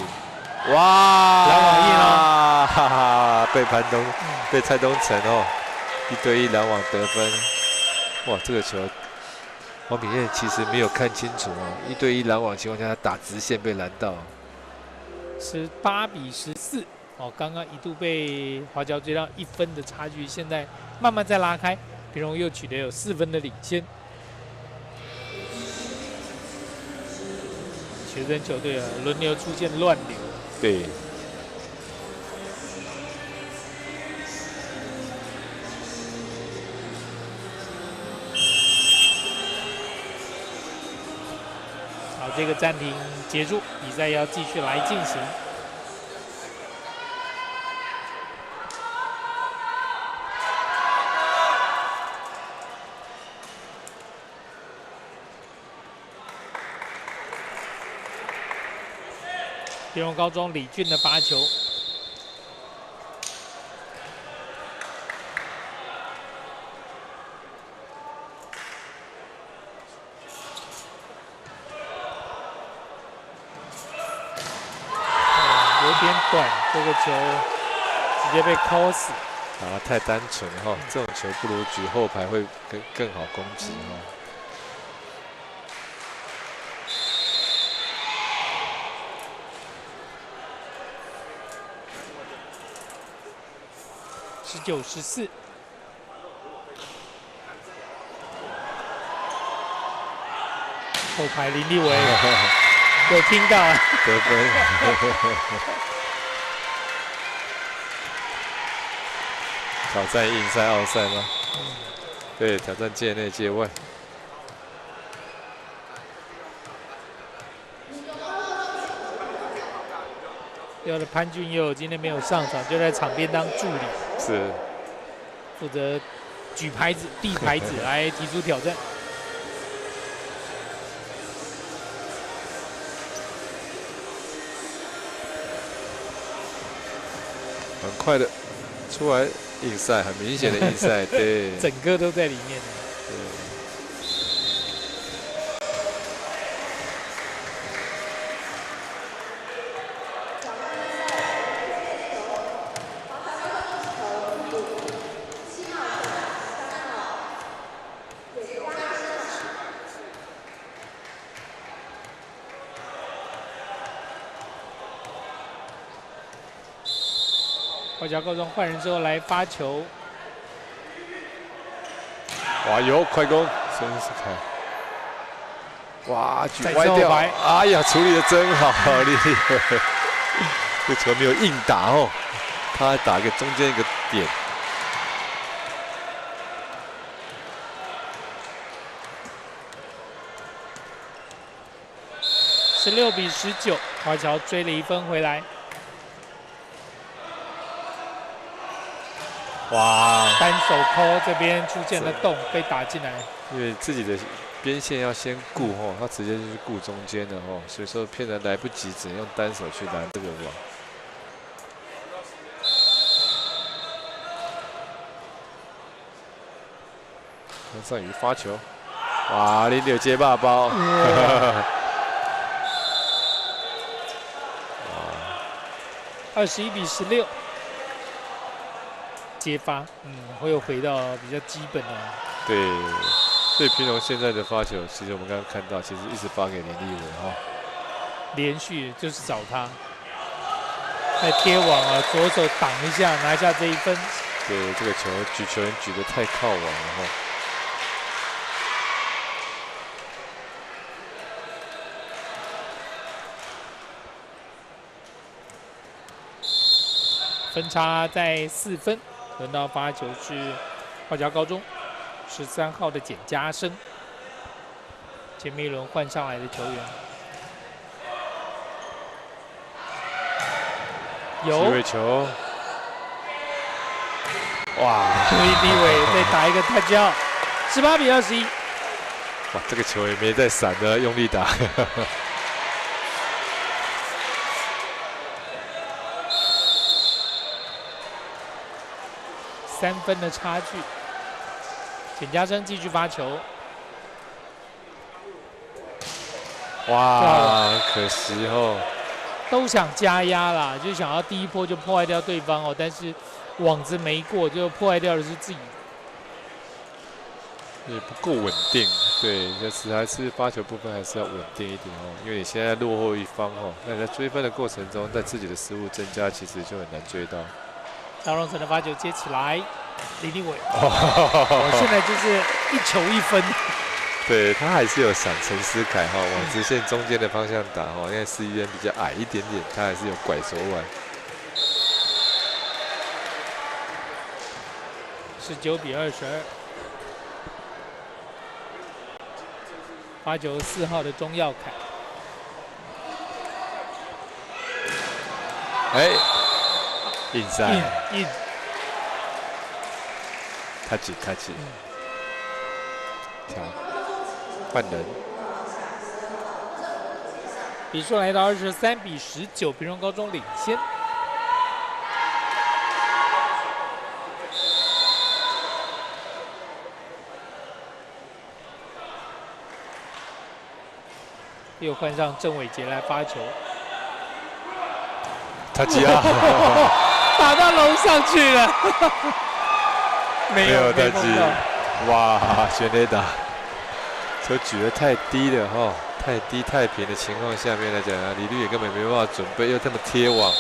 哇！拦网印哦，哈哈，被蔡东成哦，1对1拦网得分。哇，这个球。黄炳彦其实没有看清楚哦，1对1拦网情况下，他打直线被拦到，18-14哦，刚刚一度被华侨追到1分的差距，现在慢慢再拉开，平荣又取得有4分的领先。学生球队轮流出现乱流，对。这个暂停结束，比赛要继续来进行。平荣高中李俊的发球。有点短，这个球直接被扣死。打得太单纯哈，这种球不如举后排会更好攻击哈。19-14。后排林立伟有听到啊？得分。挑战硬赛、奥赛吗？对，挑战界内、界外。有的潘俊佑今天没有上场，就在场边当助理，是负责举牌子、递牌子来提出挑战。很快的出来硬赛，很明显的硬赛，对，整个都在里面。花桥高中换人之后来发球，哇，有快攻，真是看，哇，举再歪掉，后排哎呀，处理的真好，厉害，这球没有硬打哦，他还打一个中间一个点。16-19，花桥追了1分回来。哇，单手抠这边出现了洞，被打进来。因为自己的边线要先顾哦，他直接就是顾中间的哦，所以说骗人来不及，只能用单手去拦这个网。杨尚宇发球，哇，06接霸包。21-16，接发，会有回到比较基本的。对，所以平荣现在的发球，其实我们刚刚看到，其实一直发给林立伟哈，连续就是找他，在贴网啊，左手挡一下，拿下这1分。对，这个球举球员举得太靠网了哈。分差在4分，轮到发球是花桥高中13号的简家生，前面一轮换上来的球员。有机会球，哇！林立伟再打一个太焦，18-21。哇，这个球也没在闪的，用力打。3分的差距，简家生继续发球，哇，可惜哦。都想加压啦，就想要第一波就破坏掉对方哦，但是网子没过，就破坏掉的是自己。也不够稳定，对，就是还是发球部分还是要稳定一点哦，因为你现在落后一方哦，那你在追分的过程中，在自己的失误增加，其实就很难追到。张荣成的发球接起来，林立伟，我现在就是1球1分。对他还是有闪陈思凯哈，往直线中间的方向打哈，因为施一渊比较矮一点点，他还是有拐手腕。19-22，发球4号的钟耀凯，哎，硬塞，硬，他起，调，换人。比数来到23-19，平荣高中领先。又换上郑伟杰来发球，他吉亚打到楼上去了，没有他碰到。哇，全垒打，球举得太低了哈，太低太平的情况下面来讲啊，李律也根本没办法准备，又这么贴网。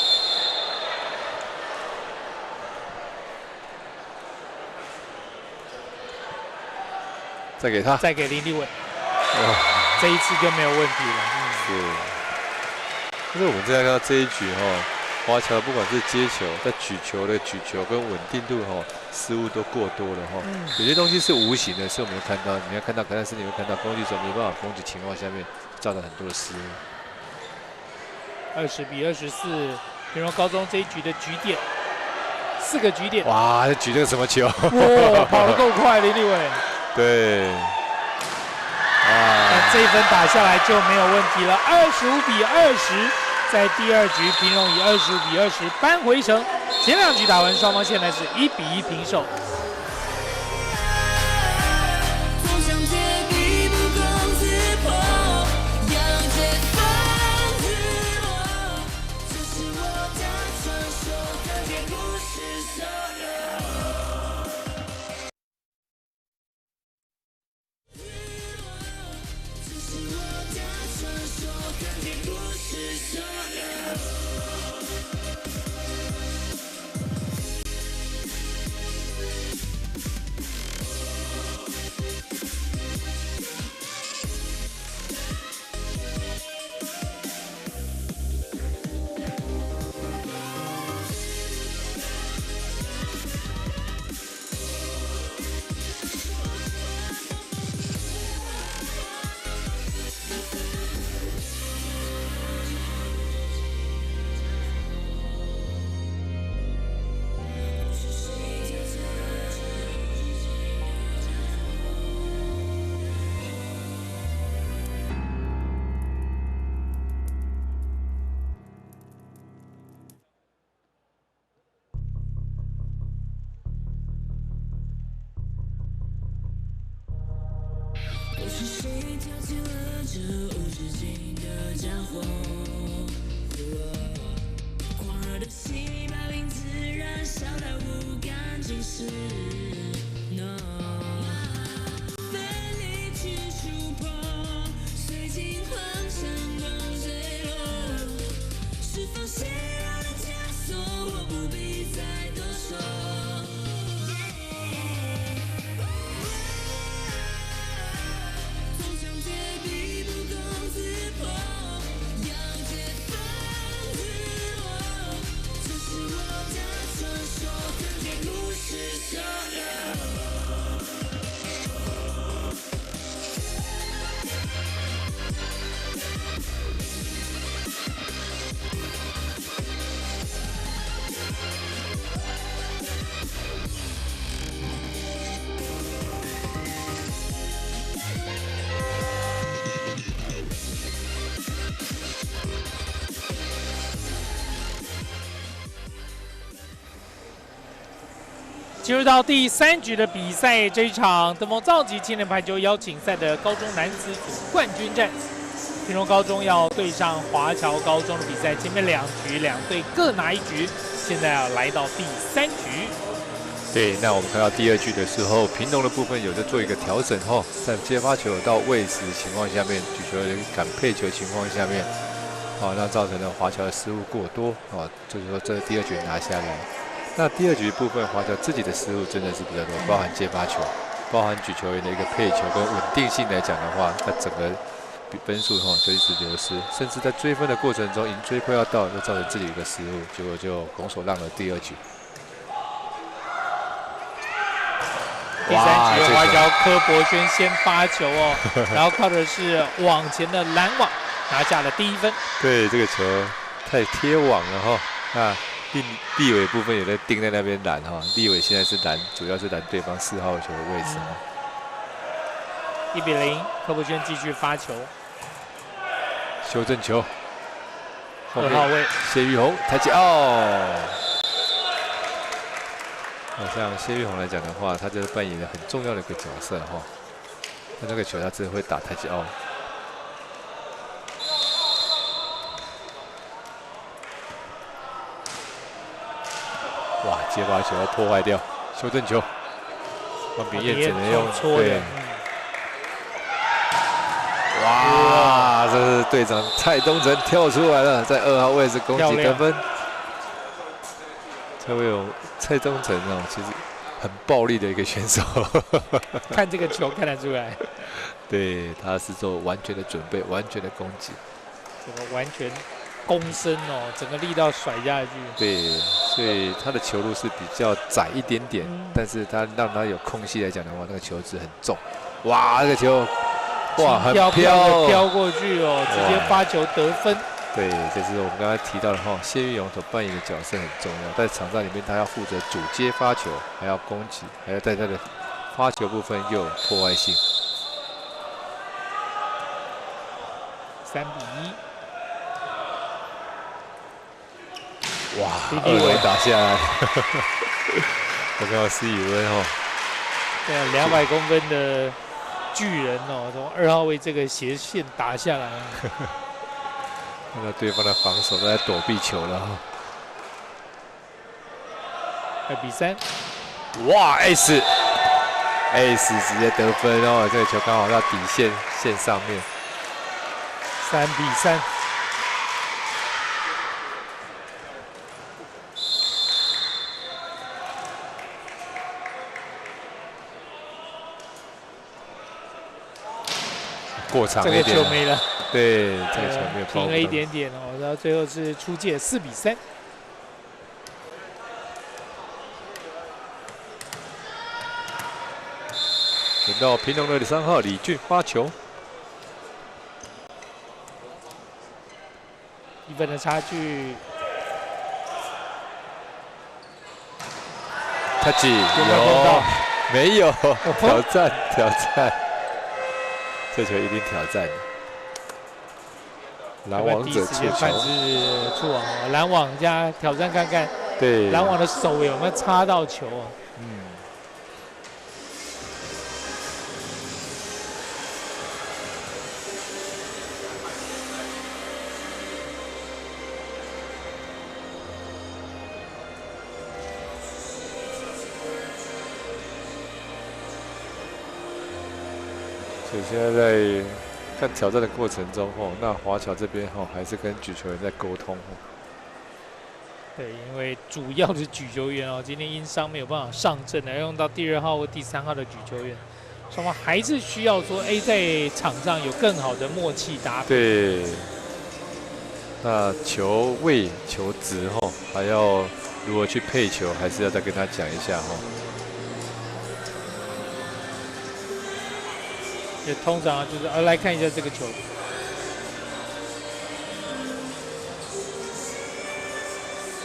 再给他，再给林立伟，哇，这一次就没有问题了。是。但是我们现在看到这一局华侨不管是接球、在举球的举球跟稳定度失误都过多了有些东西是无形的，是我们看到，你要看到，可能是你会看到攻击手没办法攻击情况下面，造成很多的失误。20比24，平荣高中这一局的局点，4个局点。哇，这举这个什么球？哇，跑得够快，林立伟。对。那这一分打下来就没有问题了，25比20。在第二局，平荣以25比20扳回城。前2局打完，双方现在是1比1平手。是谁挑起了这无止境的战火？狂热的心把名字燃烧到无感尽失。No， 奋力去触碰，随惊慌成功坠落。是否血染了枷锁？我不必再多说。进入到第3局的比赛，这一场登峰造极青年排球邀请赛的高中男子组冠军战，平荣高中要对上华侨高中的比赛。前面2局2队各拿1局，现在要来到第3局。对，那我们看到第2局的时候，平荣的部分有在做一个调整在接发球到位置情况下面，举球人敢配球情况下面，那造成了华侨的失误过多就是说这第2局拿下来。那第2局部分，华侨自己的失误真的是比较多，包含接发球，包含举球员的一个配球跟稳定性来讲的话，那整个分数就一直流失，甚至在追分的过程中，赢追快要到，又造成自己一个失误，结果就拱手让了第2局。第3局，华侨柯博轩先发球然后靠的是往前的拦网，拿下了第1分。对，这个球太贴网了那立伟部分也在盯在那边拦立伟现在是拦，主要是拦对方4号球的位置1比0，柯博轩继续发球，修正球，2号位谢玉红抬起像谢玉红来讲的话，他就是扮演了很重要的一个角色那这个球他真的会打抬起哇，接发球要破坏掉，修正球，黄炳彦只能用对。哇，这是队长蔡东成跳出来了，在2号位置攻击得分。这位有蔡东成其实很暴力的一个选手。看这个球看得出来，对，他是做完全的准备，完全的攻击。这个完全躬身哦，整个力道甩下去。对，所以他的球路是比较窄一点点，但是他让他有空隙来讲的话，那个球质很重。哇，这个球，哇，很飘飘，飘过去哦，直接发球得分。对，这是我们刚才提到的哈，谢玉勇所扮演的角色很重要，在场上里面他要负责主接发球，还要攻击，还要在他的发球部分又有破坏性。3比1。哇，2垒打下来，我看到施以温哦，对啊，200公分的巨人哦，从2号位这个斜线打下来。看到对方的防守都在躲避球了哈。2比3。哇 ，Ace 直接得分哦，这个球刚好到底线上面。3比3。过长这个一点，球没了。对，这个球没有平了一点点哦，然后最后是出界4比3。轮到平龙队的3号李俊发球，1分的差距。touch 有没有碰到？没有，挑战，这球一定挑战。拦网者触球，判是触网哦，拦网加挑战看看，对，拦网的手有没有插到球啊？所以现在在看挑战的过程中，那华侨这边还是跟举球员在沟通。对，因为主要的举球员哦，今天因伤没有办法上阵，而用到第2号或第3号的举球员，双方还是需要说，在场上有更好的默契搭配。对，那球位、球质还要如何去配球，还是要再跟他讲一下也通常就是来看一下这个球，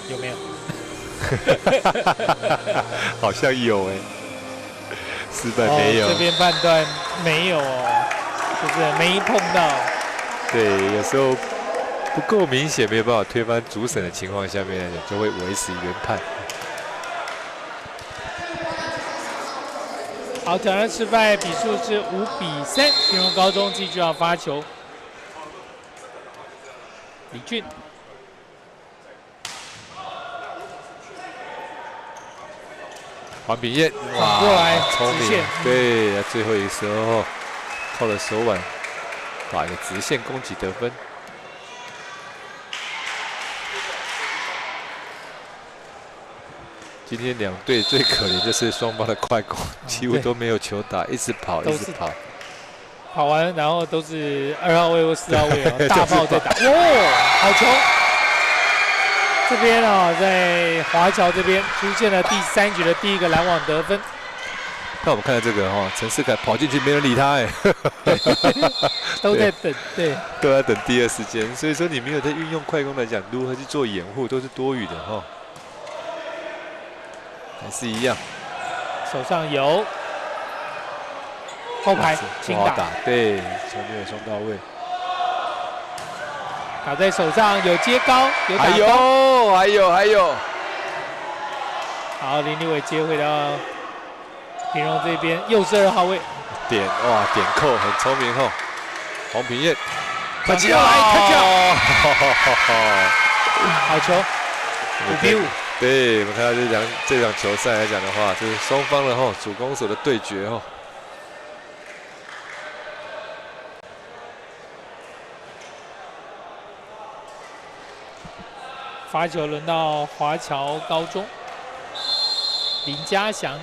有没有？好像有失败没有。这边判断没有哦，就是没碰到。对，有时候不够明显，没有办法推翻主审的情况下面来讲，就会维持原判。好，挑战失败，比数是5比3，平荣高中继续要发球。李俊，黄炳彦，哇，过来，聪明，直线，对，最后一个时候靠着手腕打一个直线攻击得分。今天2队最可怜就是双方的快攻，几乎都没有球打，一直跑，一直跑。跑完，然后都是2号位或4号位哦，大炮在打。好球！这边哦，在华侨这边出现了第3局的第1个拦网得分。那我们看到这个陈世凯跑进去，没人理他都在等，对，都在等第2时间。所以说你没有在运用快攻来讲，如何去做掩护都是多余的还是一样，手上有后排轻打，对，球没有送到位，打在手上有接高，有打高，还有，好，林立伟接回到平荣这边，又是2号位，点扣，很聪明黄平彦，他接来，好球，5比5。对，我们看到这场球赛来讲的话，就是双方的主攻手的对决发球轮到华侨高中，林家祥，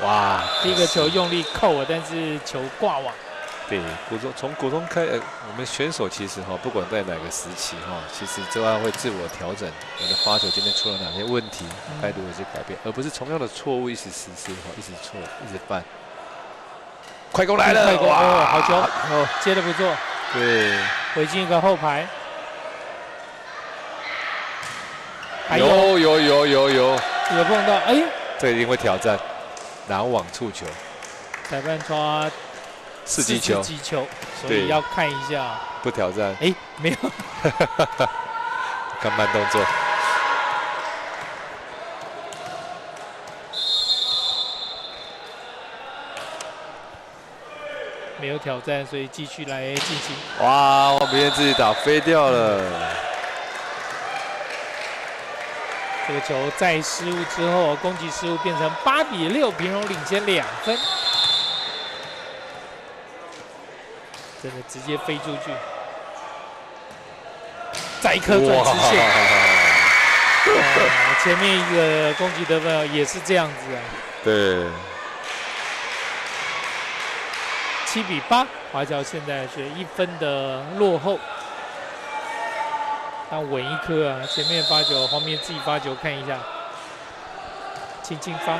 哇，第一个球用力扣了，但是球挂网。对，从国中开，我们选手其实不管在哪个时期其实都要会自我调整，我的发球今天出了哪些问题，该如何去改变，而不是同样的错误一直实施一直错，一直犯。快攻来了，快攻哇，好球，接得不错。对，回进一个后排。有碰到，哎，这一定会挑战拦网触球。裁判抓四击球，所以要看一下。不挑战。哎，没有。看慢动作。没有挑战，所以继续来进行。哇，王秉彦自己打飞掉了。这个球再失误之后，攻击失误变成8比6，平荣领先2分。真的直接飞出去，再一颗转直线。前面一个攻击得分也是这样子啊。对。7比8，华侨现在是1分的落后。但稳一颗啊！前面发球，黄明自己发球，看一下，轻轻发，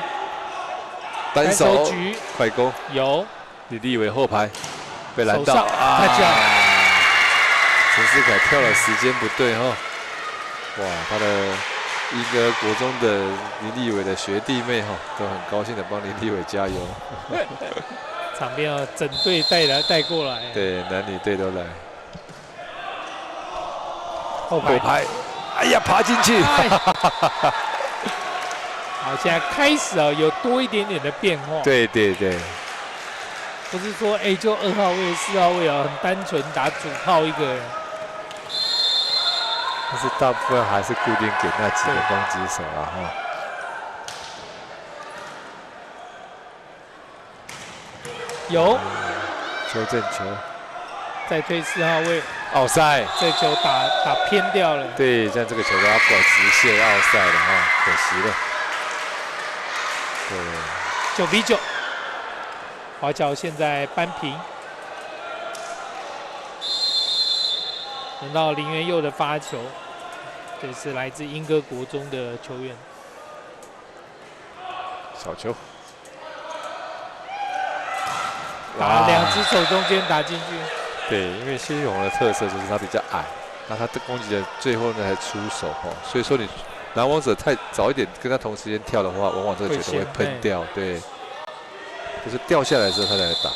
单手举快攻有，李立伟后排被拦到啊！陈思凯跳的时间不对哇，他的一个国中的林立伟的学弟妹都很高兴的帮林立伟加油。场边整队带过来，对，男女队都来。后排，哎呀，爬进去！好，现在开始有多一点点的变化。对，不是说就2号位、4号位很单纯打主炮一个人，但是大部分还是固定给那几个攻击手有修正球，再推4号位。奥赛，这球打偏掉了。对，像这个球都要过直线奥赛了可惜了。对，9比9，华侨现在扳平。轮到林元佑的发球，这是来自莺歌国中的球员。小球，把2只手中间打进去。对，因为谢玉宏的特色就是他比较矮，那他的攻击的最后呢才出手所以说你拦网者太早一点跟他同时间跳的话，往往这个球都会喷掉，对，就是掉下来之后他才来打。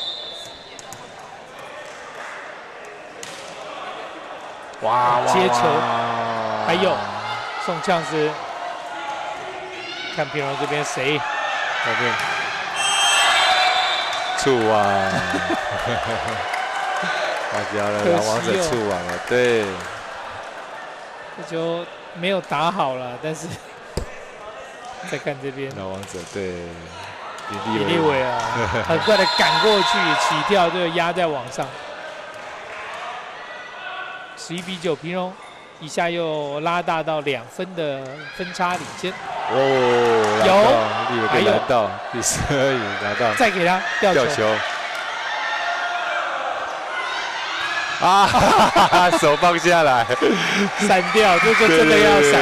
哇，接球，还有送呛时，看平荣这边谁？那边触网。华侨的拦网者触网了，对，这球没有打好了，但是再看这边，拦网者对李立伟很快的赶过去，起跳就压在网上。11比9，平荣一下又拉大到2分的分差领先。有，立伟被拦到，第12名拿到，再给他吊球。手放下来，闪掉，这就真的要闪。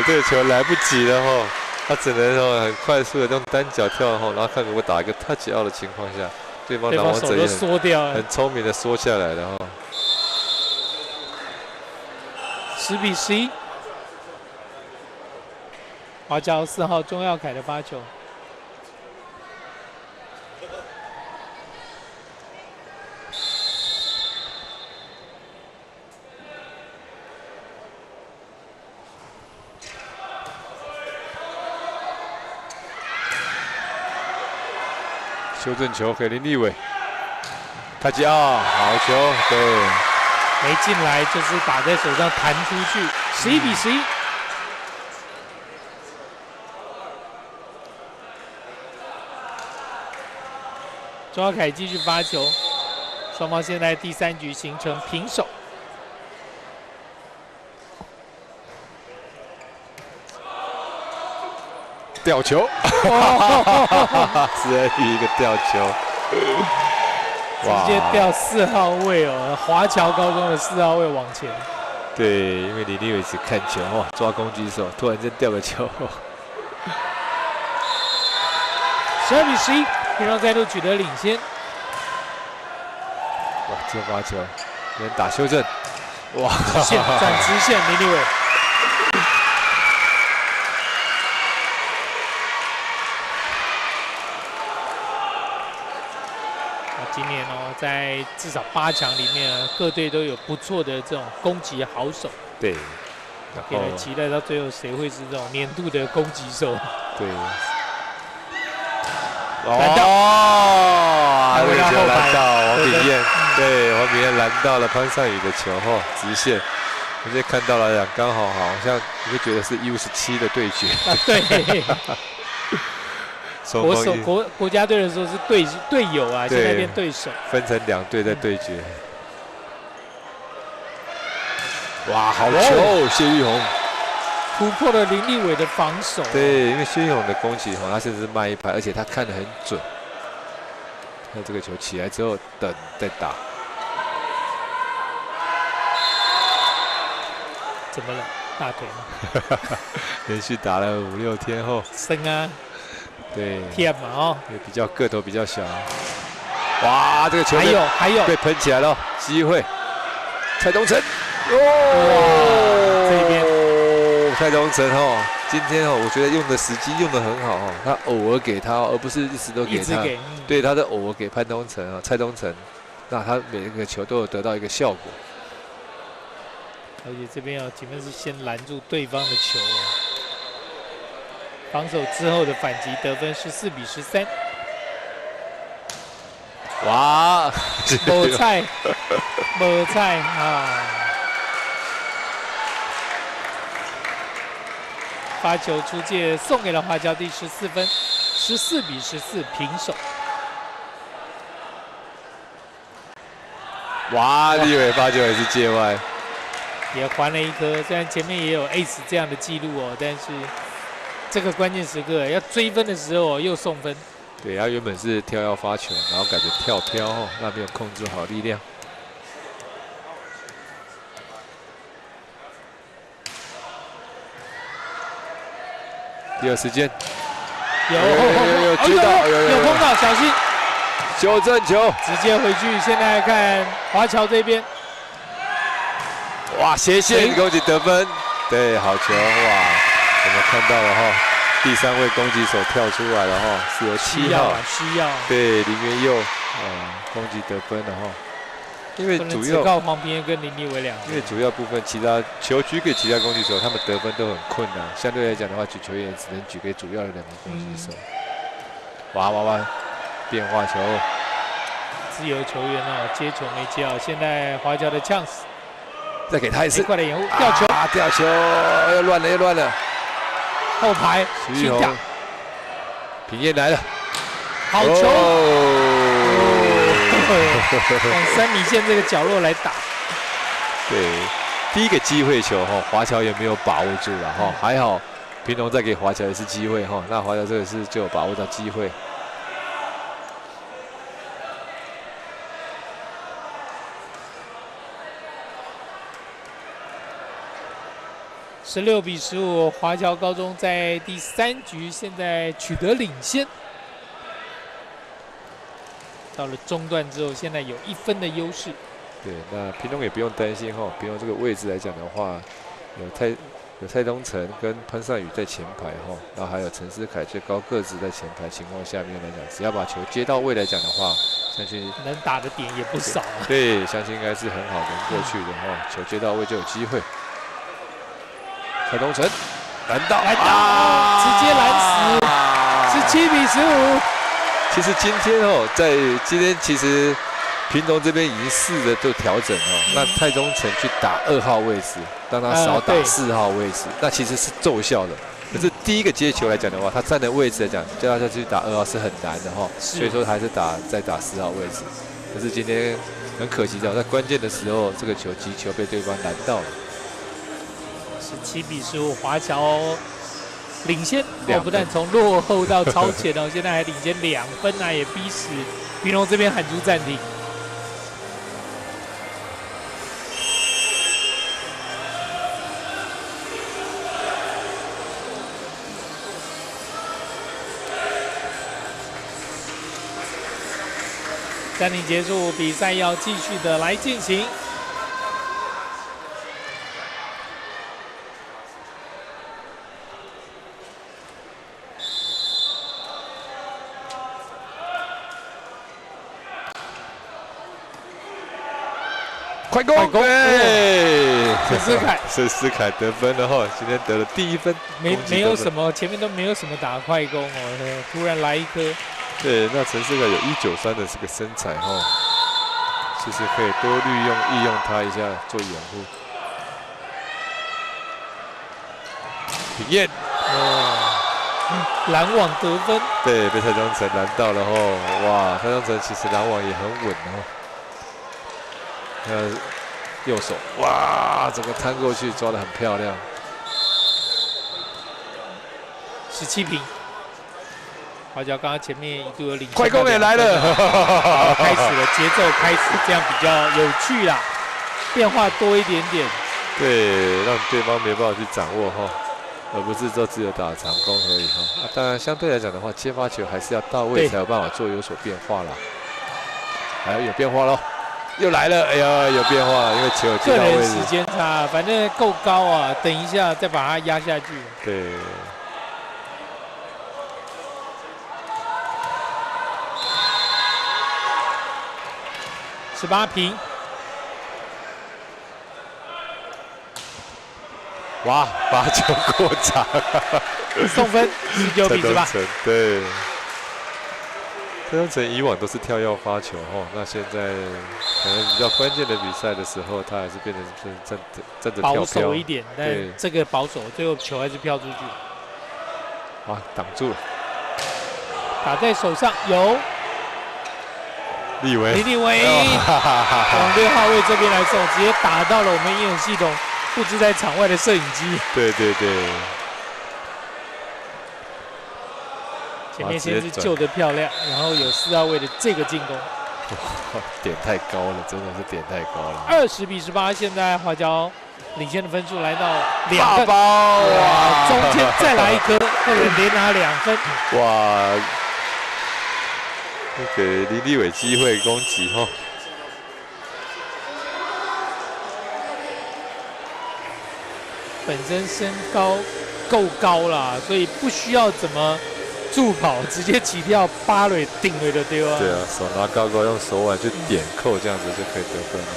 这个球来不及了他只能很快速的用单脚跳然后看如果打一个 touch out 的情况下，对方拦网者也缩掉了，很聪明的缩下来了10比11，华侨4号钟耀凯的发球。修正球给林立伟，他接好球，对，没进来就是打在手上弹出去，11比11。钟耀凯继续发球，双方现在第3局形成平手。吊球，施恩宇一个吊球，直接吊4号位哦，华侨高中的4号位往前。对，因为李立伟只看球哦，抓攻击手，突然间吊个球。12比11，平荣再度取得领先。哇，这发球，有人打修正，哇，直线转直线，林立伟。今年哦，在至少8强里面，各队都有不错的这种攻击好手。对，给人期待到最后谁会是这种年度的攻击手？对。哦，这个球拦到王炳彦，对，王炳彦拦到了潘善宇的球后直线，直接看到了刚好像你会觉得是U17的对决。对。国家队的时候是队友啊，现在变对手，分成2队在对决。哇，好球，谢玉宏突破了林立伟的防守。对，因为谢玉宏的攻击他甚至是慢一拍，而且他看得很准。那这个球起来之后，等再打。怎么了？大腿吗？连续打了5、6天后，生啊。对，天嘛哦，也个头比较小。哇，这个球还有被喷起来了，机会。蔡东成，这边蔡东成今天我觉得用的时机用的很好他偶尔给他而不是一直都给他。对，他的偶尔给潘东成蔡东成，那他每一个球都有得到一个效果。而且这边前面是先拦住对方的球防守之后的反击得分14比13。哇，没菜啊！发球出界，送给了华侨第14分，14比14平手。哇，立伟发球也是界外，也还了一颗。虽然前面也有 ace 这样的记录但是这个关键时刻要追分的时候又送分。对，他原本是跳要发球，然后改成跳飘那没有控制好力量。第二时间，有接到，有碰到，小心！修正球，直接回去。现在看华侨这边，哇，斜线攻击得分，对，好球哇！我们看到了第3位攻击手跳出来了是由7号，需要，对，林元佑攻击得分了因为主要靠黄平跟林立伟两个，因为主要部分其他球举给其他攻击手，他们得分都很困难。相对来讲的话，举球员只能举给主要的2名攻击手。哇，变化球，自由球员接球没接好，现在华侨的 chance， 再给他一次，快的掩护，吊球，吊球，又乱了，后排，徐宏，平彦来了，好球。往3米线这个角落来打，对，第一个机会球华侨也没有把握住了还好平荣再给华侨一次机会那华侨这个是就有把握到机会。16比15，华侨高中在第3局现在取得领先。到了中段之后，现在有1分的优势。对，那平荣也不用担心平荣这个位置来讲的话，有蔡东成跟潘善宇在前排然后还有陈思凯最高个子在前排情况下面来讲，只要把球接到位来讲的话，相信能打的点也不少对，相信应该是很好能过去的球接到位就有机会。蔡东成拦到，直接拦死，17比15。其实今天其实平荣这边已经试着做调整那蔡东成去打2号位置，让他少打4号位置，那其实是奏效的。可是第一个接球来讲的话，他站的位置来讲，叫他去打2号是很难的所以说还是再打4号位置。可是今天很可惜的，在关键的时候，这个击球被对方拦到了。17比15，华侨领先，分不但从落后到超前哦，现在还领先2分啊，也逼使平龙这边喊出暂停。暂停结束，比赛要继续的来进行。快攻！陈思凯得分了哈，今天得了第1分。没有什么，前面都没有什么打快攻哦，突然来一颗。对，那陈思凯有193的这个身材哈，其实可以多利用他一下做掩护。平彦，拦网得分。对，被蔡庄成拦到了哦，哇，蔡庄成其实拦网也很稳哦。右手，哇，整个摊过去抓得很漂亮。17平。花椒刚刚前面一度有领先，快攻也来了，开始了，节奏开始，这样比较有趣啦，变化多一点点。对，让对方没办法去掌握哈，而不是只有打长攻而已哈。当然，相对来讲的话，接发球还是要到位才有办法做有所变化啦。还有变化喽，又来了，哎呀，有变化，因为球有接到位置。个人时间差，反正够高啊，等一下再把它压下去。对。18平，哇，罚球过长，送分19比18。对，蔡庄成以往都是跳跃发球哈，那现在可能比较关键的比赛的时候，他还是变成站着保守一点，但这个保守，最后球还是飘出去。哇，挡住了，打在手上有。林立威往6号位这边来送，直接打到了我们应援系统布置在场外的摄影机。对。前面先是救得漂亮，然后有4号位的这个进攻，点太高了，真的是点太高了。20比18，现在花椒领先的分数来到2分。哇，中间再来一颗，或者连拿2分。哇！给林立伟机会攻击哈，本身身高够高啦，所以不需要怎么助跑，直接起跳8垒定位就对了。对啊，手拿高高，用手腕去点扣，这样子就可以得分了。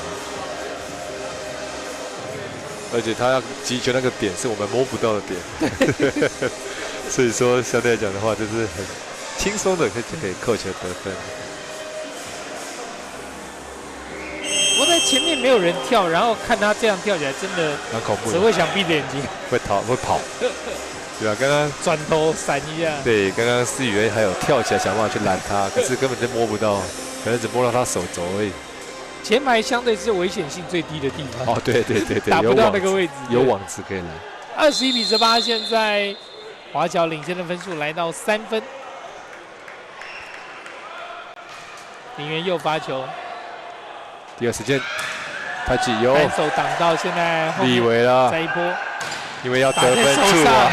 而且他要击球那个点是我们摸不到的点，所以说相对来讲的话，就是很轻松的就可以扣球得分。我在前面没有人跳，然后看他这样跳起来，真的蛮恐怖的，只会想闭着眼睛，会跑，对吧？刚刚转头闪一下。对，刚刚思雨还有跳起来想办法去拦他，可是根本就摸不到，可能只摸到他手肘而已。前排相对是危险性最低的地方。哦，对，打不到那个位置，有网子可以来。21比18，现在华侨领先的分数来到3分。林元佑发球，第二时间，他起油，单手挡到，现在后面立维啦，再一波，因为要得分处啊，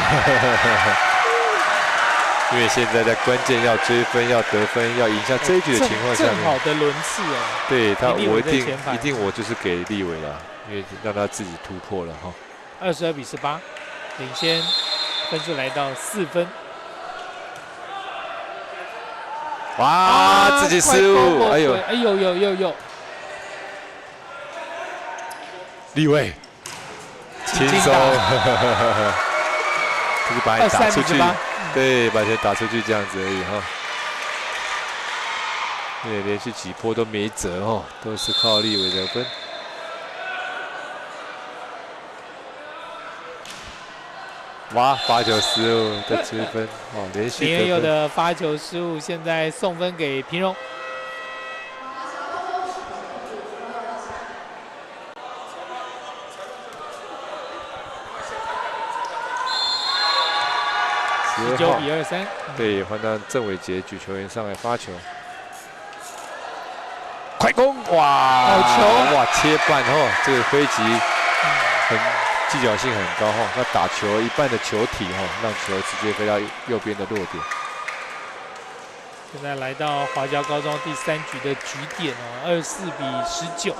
因为现在在关键要追分、要得分、要赢下这一局的情况下面，正好的轮次哦。对他，我一定我就是给立伟了，因为让他自己突破了哈。22比18，领先分数来到4分。哇，自己失误，哎呦，立伟，轻松，就是把你打出去，对，把球打出去这样子而已哈。因为连续几波都没辙哦，都是靠立伟得分。哇，罚球失误的追分哦，连续得分。林元佑的发球失误，现在送分给平荣。19比23。对，换到郑伟杰举球员上来发球，快攻！哇，好球！哇，切半哦，这个挥击很技巧性很高哈。那打球一半的球体哈，让球直接飞到右边的落点。现在来到华侨高中第3局的局点哦，24比19。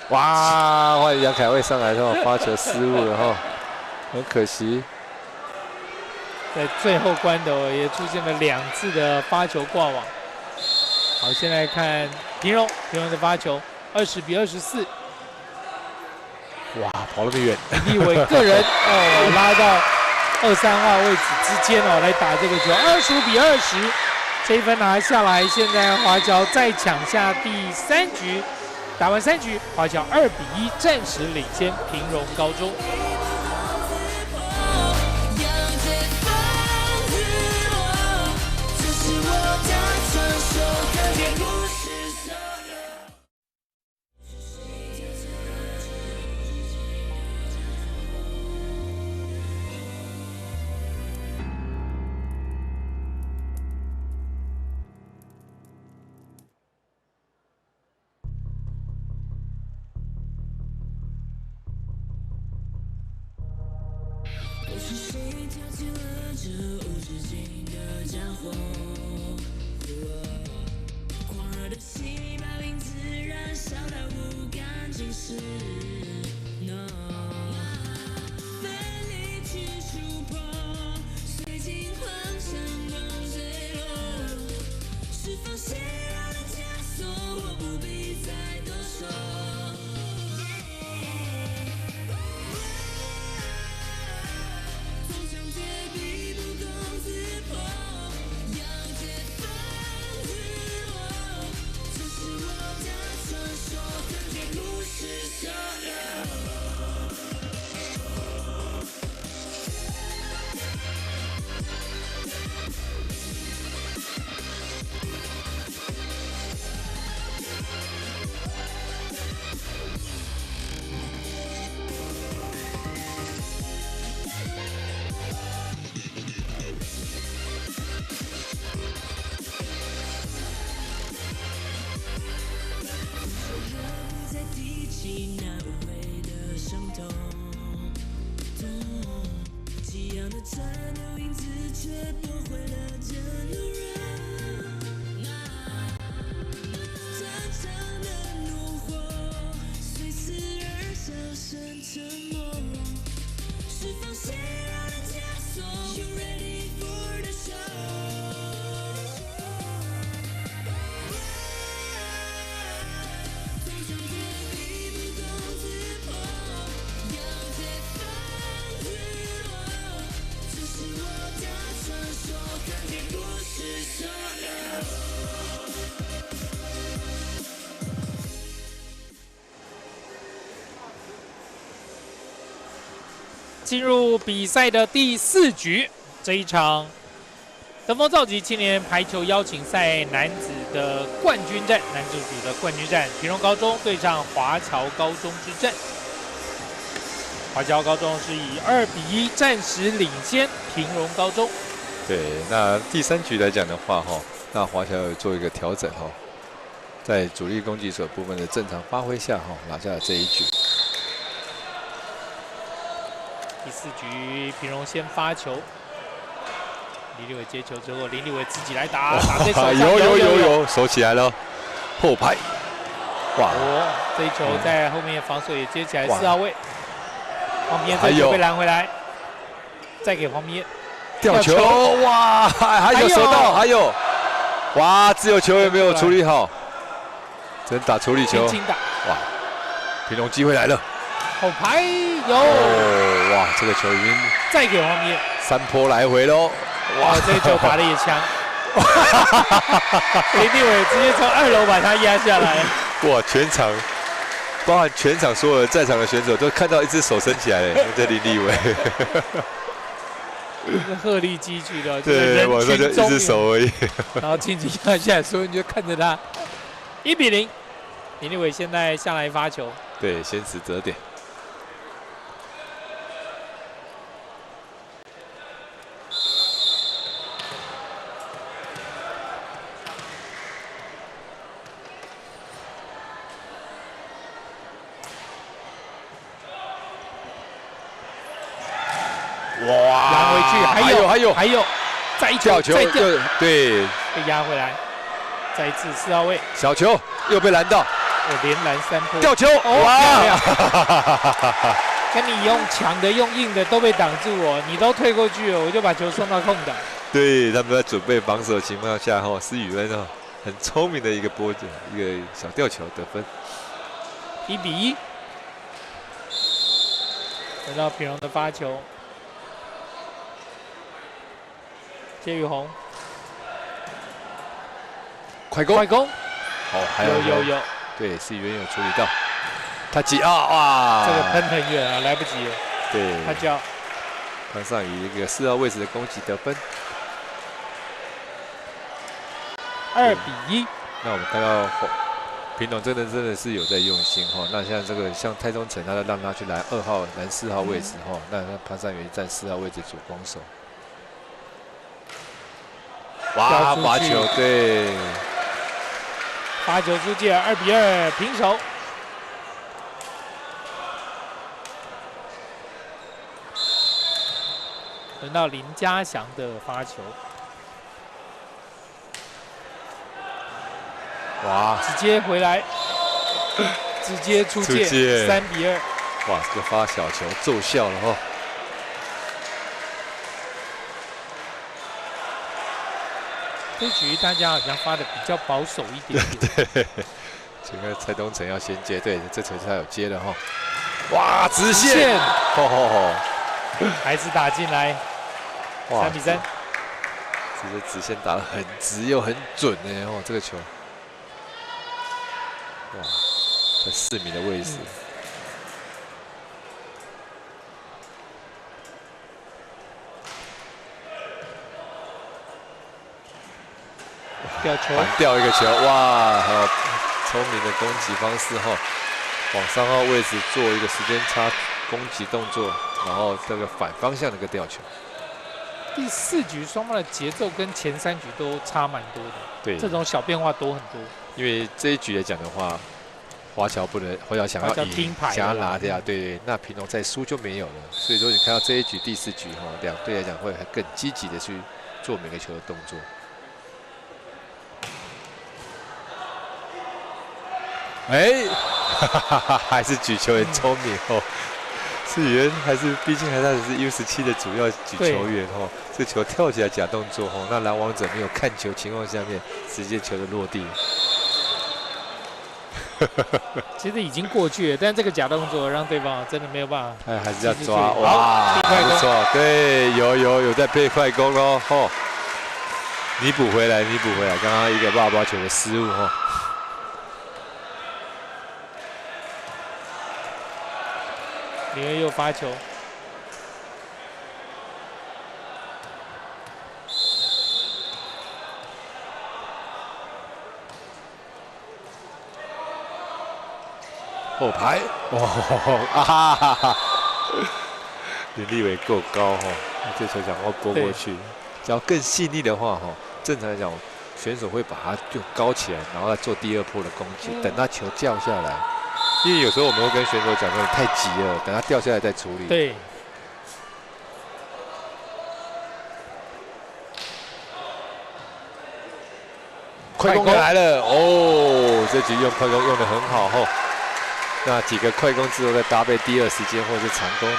哇！换杨凯卫上来之后发球失误了哈，很可惜。在最后关头也出现了2次的发球挂网。好，现在看平荣的发球，20比24。哇，跑那么远！立伟个人拉到2、3号位置之间来打这个球，25比20，这一分拿下来。现在华侨再抢下第3局，打完3局，华侨2比1暂时领先平荣高中。是谁挑起了这无止境的战火？狂热的细胞因此燃烧到无感尽释。No， 奋力去触碰，随尽幻想中坠落。释放血肉的枷锁，我不必再多说。战斗因此却驳回了真路人，战场的怒火随刺而销声沉默，释放血肉的枷锁 You ready for the show？ 走向绝地不攻自破，要解放自我，这是我的传说，看见故事所有。进入比赛的第4局，这一场德丰造极青年排球邀请赛男子的冠军战，男子组的冠军战，平荣高中对上华侨高中之战。华侨高中是以2比1暂时领先平荣高中。对，那第3局来讲的话，那华侨有做一个调整在主力攻击手部分的正常发挥下，拿下了这一局。第4局，平荣先发球，林立伟接球之后，林立伟自己来打在手上，有，手起来了，后排，哇！这一球在后面防守也接起来，4号位，黄边这球被拦回来，再给黄边吊球，哇！还有收到，还有，哇！自由球员没有处理好，真打处理球，哇！平荣机会来了。后排有哇，这个球已经再给黄边3波来回喽！哇，这个球打得也强，林立伟直接从2楼把他压下来。哇，全场包含全场所有的在场的选手都看到一只手伸起来了，这林立伟，是鹤立鸡群的，对，往上就一只手而已。然后轻轻压下来，所以你就看着他1比0，林立伟现在下来发球，对，先使折点。哇！压回去，还有，再一球，球再掉，对，被压回来，再一次4号位，小球又被拦到，连拦3波，吊球，哇！跟你用强的、用硬的都被挡住我，你都退过去了，我就把球送到空档。对，他们在准备防守的情况下，施宇恩很聪明的一个一个小吊球得分，1比1。轮到平荣的发球，谢宇宏，快攻，哦，还有，对，是宇恩有处理到，他挤哇，这个喷很远啊，来不及了，对，他叫潘尚宇一个4号位置的攻击得分，2比1。那我们看到平龙真的是有在用心那像这个像蔡宗成，他让他去拦2号、拦4号位置那潘尚宇站4号位置主攻手。哇，罚球，对，罚球出界，2比2平手。轮到林家祥的发球，哇，直接回来，直接出界，3比2。哇，这个发小球奏效了这局大家好像发的比较保守一点点。对，这个蔡东成要先接，对，这球他有接了哇，直线，还是打进来，3比3。这直线打得很直又很准这个球，哇，在4米的位置。吊球，反掉一个球，哇，好聪明的攻击方式往3号位置做一个时间差攻击动作，然后这个反方向的一个吊球。第4局双方的节奏跟前3局都差蛮多的，对，这种小变化多很多。因为这一局来讲的话，华侨想要赢，想要拿掉，对，那平龙再输就没有了。所以说你看到这一局第4局两队来讲会更积极的去做每个球的动作。还是举球很聪明是宇恩毕竟他是 U17 的主要举球员这球跳起来假动作那拦网者没有看球情况下面，直接球就落地。其实已经过去了，但这个假动作让对方真的没有办法。还是要抓哇，不错，对，有在配快攻弥补回来，刚刚一个抱抱球的失误林恩又发球，后排林立伟够高这球想要拨过去，只要更细腻的话正常来讲选手会把它就高起来，然后再做第2波的攻击，等他球掉下来。因为有时候我们会跟选手讲说你太急了，等他掉下来再处理。对。快攻来了这局用快攻用得很好那几个快攻之后再搭配第2时间或者是长攻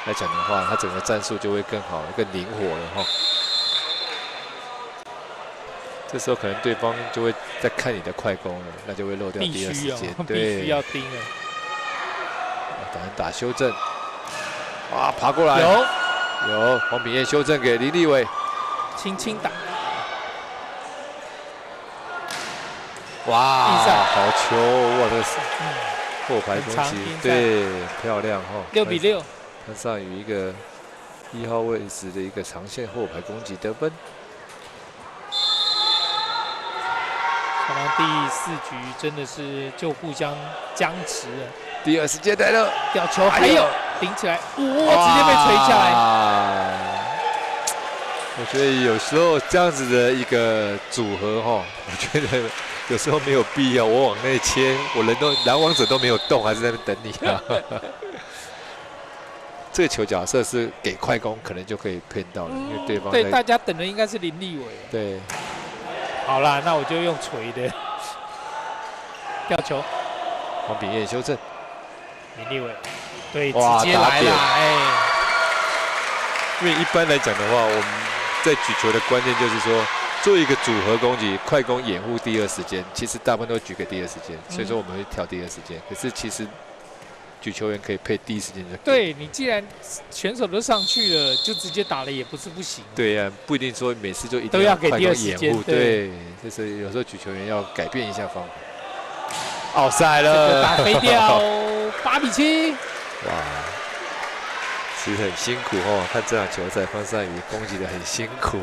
来讲的话，他整个战术就会更好、更灵活了这时候可能对方就会在看你的快攻了，那就会漏掉第2时间。必须要盯了。等人打修正，爬过来有黄秉彦修正给林立伟，轻轻打。哇，好球！哇，这个后排攻击很长赢，赛对，漂亮哈。 6比6。潘尚宇一个1号位置的一个长线后排攻击得分。双方第4局真的是就互相僵持了。第2时间来了，吊球还有顶起来，直接被锤下来。我觉得有时候这样子的一个组合哈，我觉得有时候没有必要。我往内切，我拦网者都没有动，还是在那边等你啊。这个球假设是给快攻，可能就可以骗到了，因为对方对大家等的应该是林立伟。对，好啦，那我就用锤的吊球。黄秉彦修正，林立伟，对，直哇接来了，哎。因为一般来讲的话，我们在举球的关键就是说，做一个组合攻击，快攻掩护第2时间，其实大部分都举给第2时间，所以说我们会挑第2时间。可是其实举球员可以配第1时间就可以。对你既然选手都上去了，就直接打了也不是不行。对呀、不一定说每次就一定都要给快第2时间。攻掩护，对，就是有时候举球员要改变一下方法。奥赛了，打飞掉，8比7。哇！其实很辛苦哦，看这场球赛，方善宇攻击的很辛苦。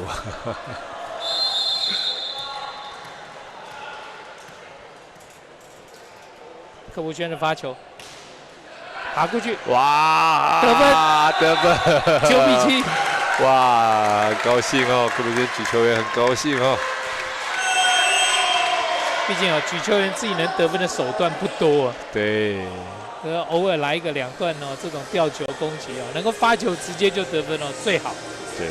柯柏轩的发球，打过去，哇！得分，9比7。哇，高兴哦，柯柏轩举球员很高兴哦。毕竟举球员自己能得分的手段不多啊。对。偶尔来一个2段哦，这种吊球攻击哦，能够发球直接就得分哦，最好。对。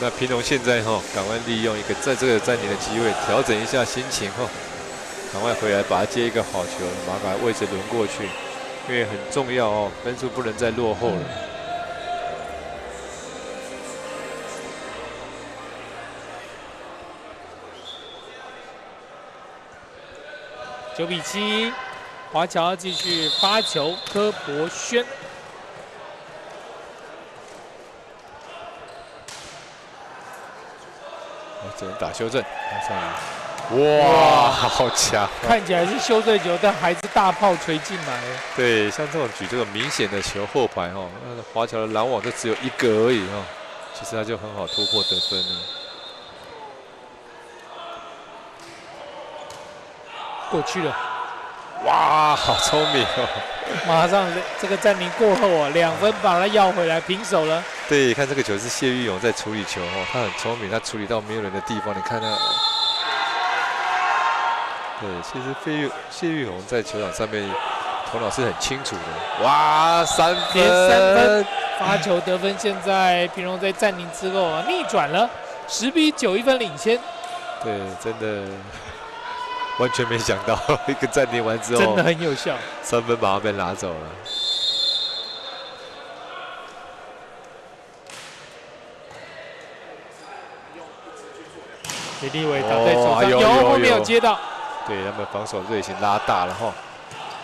那平龙现在赶快利用一个在这个暂停的机会，调整一下心情赶快回来把它接一个好球，把位置轮过去，因为很重要分数不能再落后了。9比7，华侨继续发球，柯柏轩。只能打修正，哇，好强！看起来是修正球，但还是大炮锤进来。对，像这种举这种明显的球后排那华侨的拦网就只有1个而已其实他就很好突破得分了。过去了，哇，好聪明马上这个暂停过后2分把它要回来，平手了。对，看这个球是谢玉勇在处理球他很聪明，他处理到没有人的地方，你看他。对，其实谢玉勇在球场上面头脑是很清楚的。哇，3分，连3分，发球得分。现在平龙在暂停之后逆转了，10比9，1分领先。对，真的完全没想到，一个暂停完之后，真的很有效，3分把他被拿走了。林立伟打在手上，后面有接到。对，他们防守队形拉大了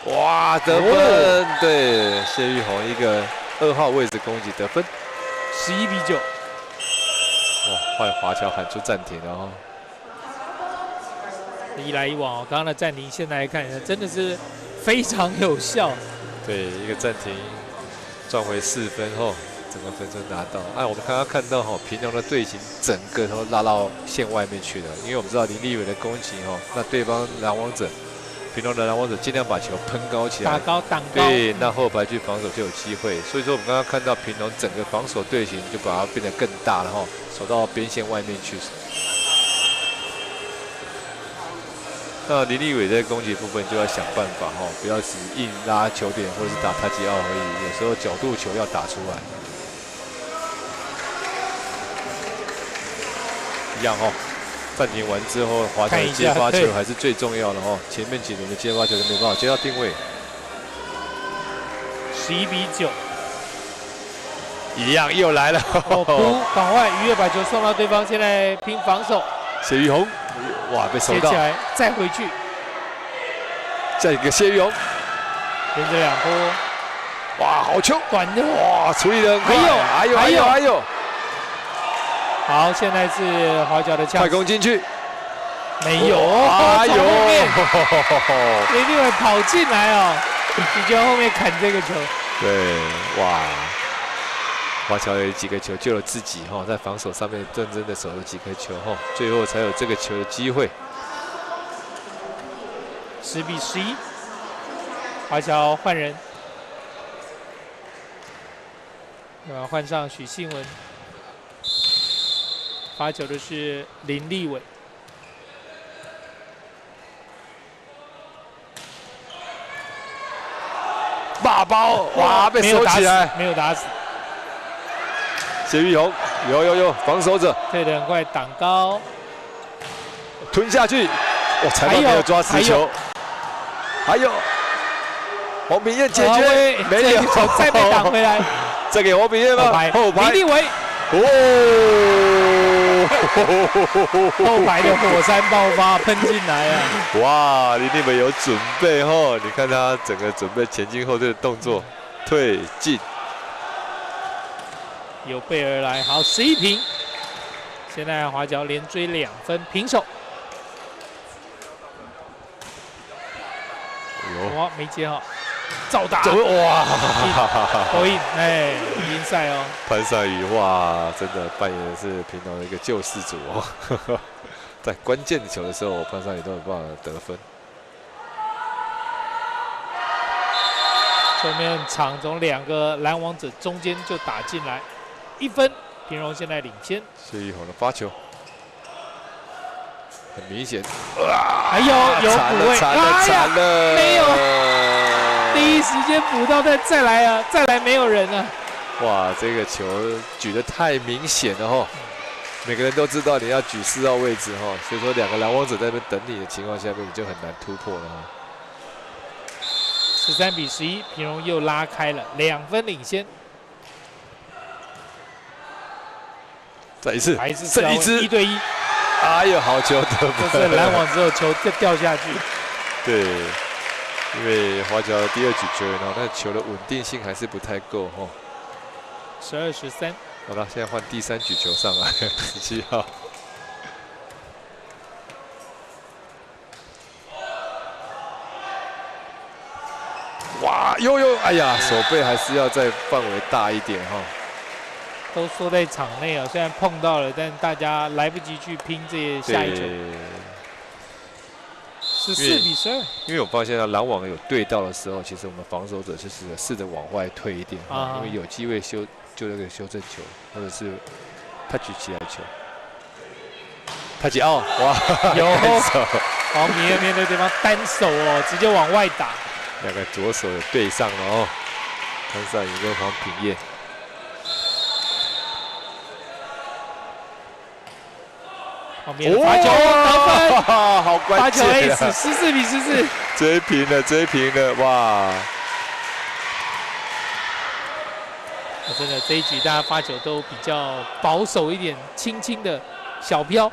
哇，得分！对，谢玉宏一个2号位置攻击得分，11比9。哇，换华侨喊出暂停了一来一往刚刚的暂停，现在来看真的是非常有效。对，一个暂停赚回4分整个分数拿到。我们刚刚看到平龙的队形整个都拉到线外面去了，因为我们知道林立伟的攻击那对方拦网者，平龙的拦网者尽量把球喷高起来，打高挡高，对，那后排去防守就有机会。所以说我们刚刚看到平龙整个防守队形就把它变得更大了守到边线外面去。那林立伟在攻击部分就要想办法不要只硬拉球点或者是打他吉奥而已，有时候角度球要打出来。一样暂停完之后，华侨的接发球还是最重要的前面几轮的接发球都没办法接到定位。11比9。一样又来了。哦，扑，赶快愉悦把球送到对方，现在拼防守，谢玉红，哇，被守到接起，来再回去，再一个谢玉红，连着2波，哇，好球，短的，哇，处理的很快，还有还有，好，现在是滑脚的快呛，攻进去，没有，哎从后面呦，林立伟跑进来哦，你就后面砍这个球，对，哇，华侨有几个球救了自己哈，在防守上面认真的守了几颗球哈，最后才有这个球的机会。 10比11，华侨换人，换上许信文，发球的是林立伟。 大包哇，被收起来，没有打死。谢玉红有防守者退得很快，挡高，吞下去，哇，裁判没有抓持球，还有黄炳彦解决，没有，再被挡回来，再给黄炳彦吗？后排，林立伟，哦，后排的火山爆发喷进来啊！哇，林立伟有准备哦，你看他整个准备前进后退的动作，退进。 有备而来，好，11平。现在华侨连追2分，平手。哇，没接好，照打，哇，投赢，哎，赢赛哦。潘善宇哇，真的扮演的是平常的一个救世主哦，在关键球的时候，潘善宇都有办法得分。 球面场从2个拦网者中间就打进来，1分，平荣现在领先。谢玉红的发球，很明显，还有补位，惨了，没有，第一时间补到，再来啊，再来没有人啊！哇，这个球举得太明显了哈，每个人都知道你要举4号位置哈，所以说2个拦网者在那边等你的情况下面，你就很难突破了哈。 13比11，平荣又拉开了2分领先。再一次，还是剩一支1对1。哎呦，好球得分！这是拦网之后球就掉下去。对，因为华侨的第2举球员哦，那球的稳定性还是不太够哦。12、13。好了，现在换第3举球上来，17号。 哇，哎呀，手背还是要再范围大一点哈。都缩在场内啊，虽然碰到了，但大家来不及去拼这些下一球。14比12。因为我发现啊，拦网有对到的时候，其实我们防守者就是试着往外退一点，因为有机会就那个修正球，或者是他举起来球。他举哇，有黄明彦面对对方单手哦，直接往外打。 2个左手有对上了哦，潘善宇跟黄品彦。黄明彦发球得分，好关键啊！14比14，追平了，哇！真的这一局大家发球都比较保守一点，轻轻的小飘。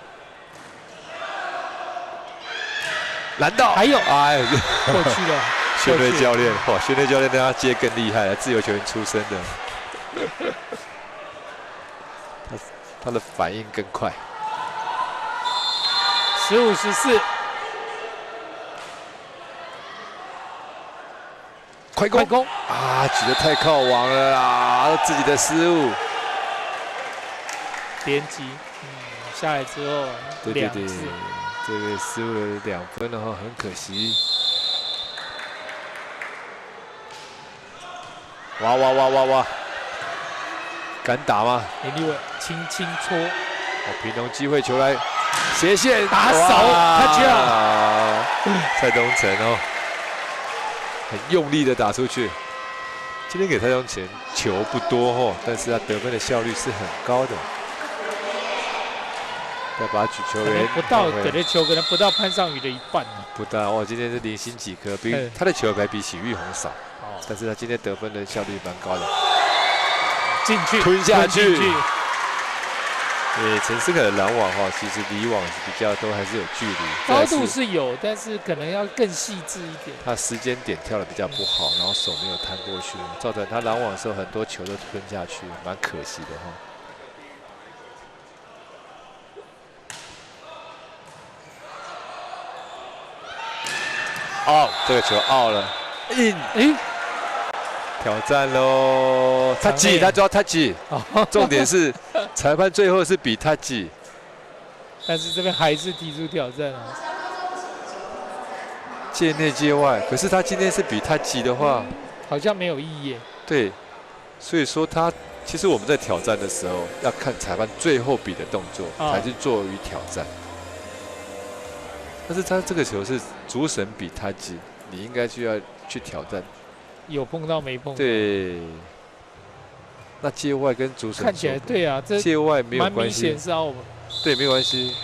拦到，还有，哎，过去了。训练教练，哇，训练教练让他接更厉害了，自由球员出身的，他的反应更快。15、14，快攻啊！举得太靠网了啦，自己的失误。连击，下来之后对，这个失误了2分了哈，很可惜。哇！敢打吗？林立伟轻轻戳，平衡机会球来斜线打手 touch 蔡东成哦，很用力的打出去。今天给蔡东成球不多哦，但是他得分的效率是很高的。再把举球员不到给的球可能不到潘尚宇的1半呢。不到哇，今天是0星几颗，比他的球还比许玉红少。但是他今天得分的效率蛮高的。进去，吞下去进去。对，陈思凯的拦网哈，其实离网比较都还是有距离，高度是有，但是可能要更细致一点。他时间点跳的比较不好，然后手没有摊过去，造成他拦网的时候很多球都吞下去，蛮可惜的哈。这个球了，挑战喽 ，touch， 他抓 touch， 重点是裁判最后是比 touch， 但是这边还是提出挑战啊，界内界外，可是他今天是比 touch 的话，好像没有意义。对，所以说他其实我们在挑战的时候要看裁判最后比的动作才是作为挑战，但是他这个球是主审比 touch， 你应该就要去挑战。有碰到没碰到？对，那界外跟主审看起来对啊，这界外没有关系，蛮明显是澳门。对，没关系。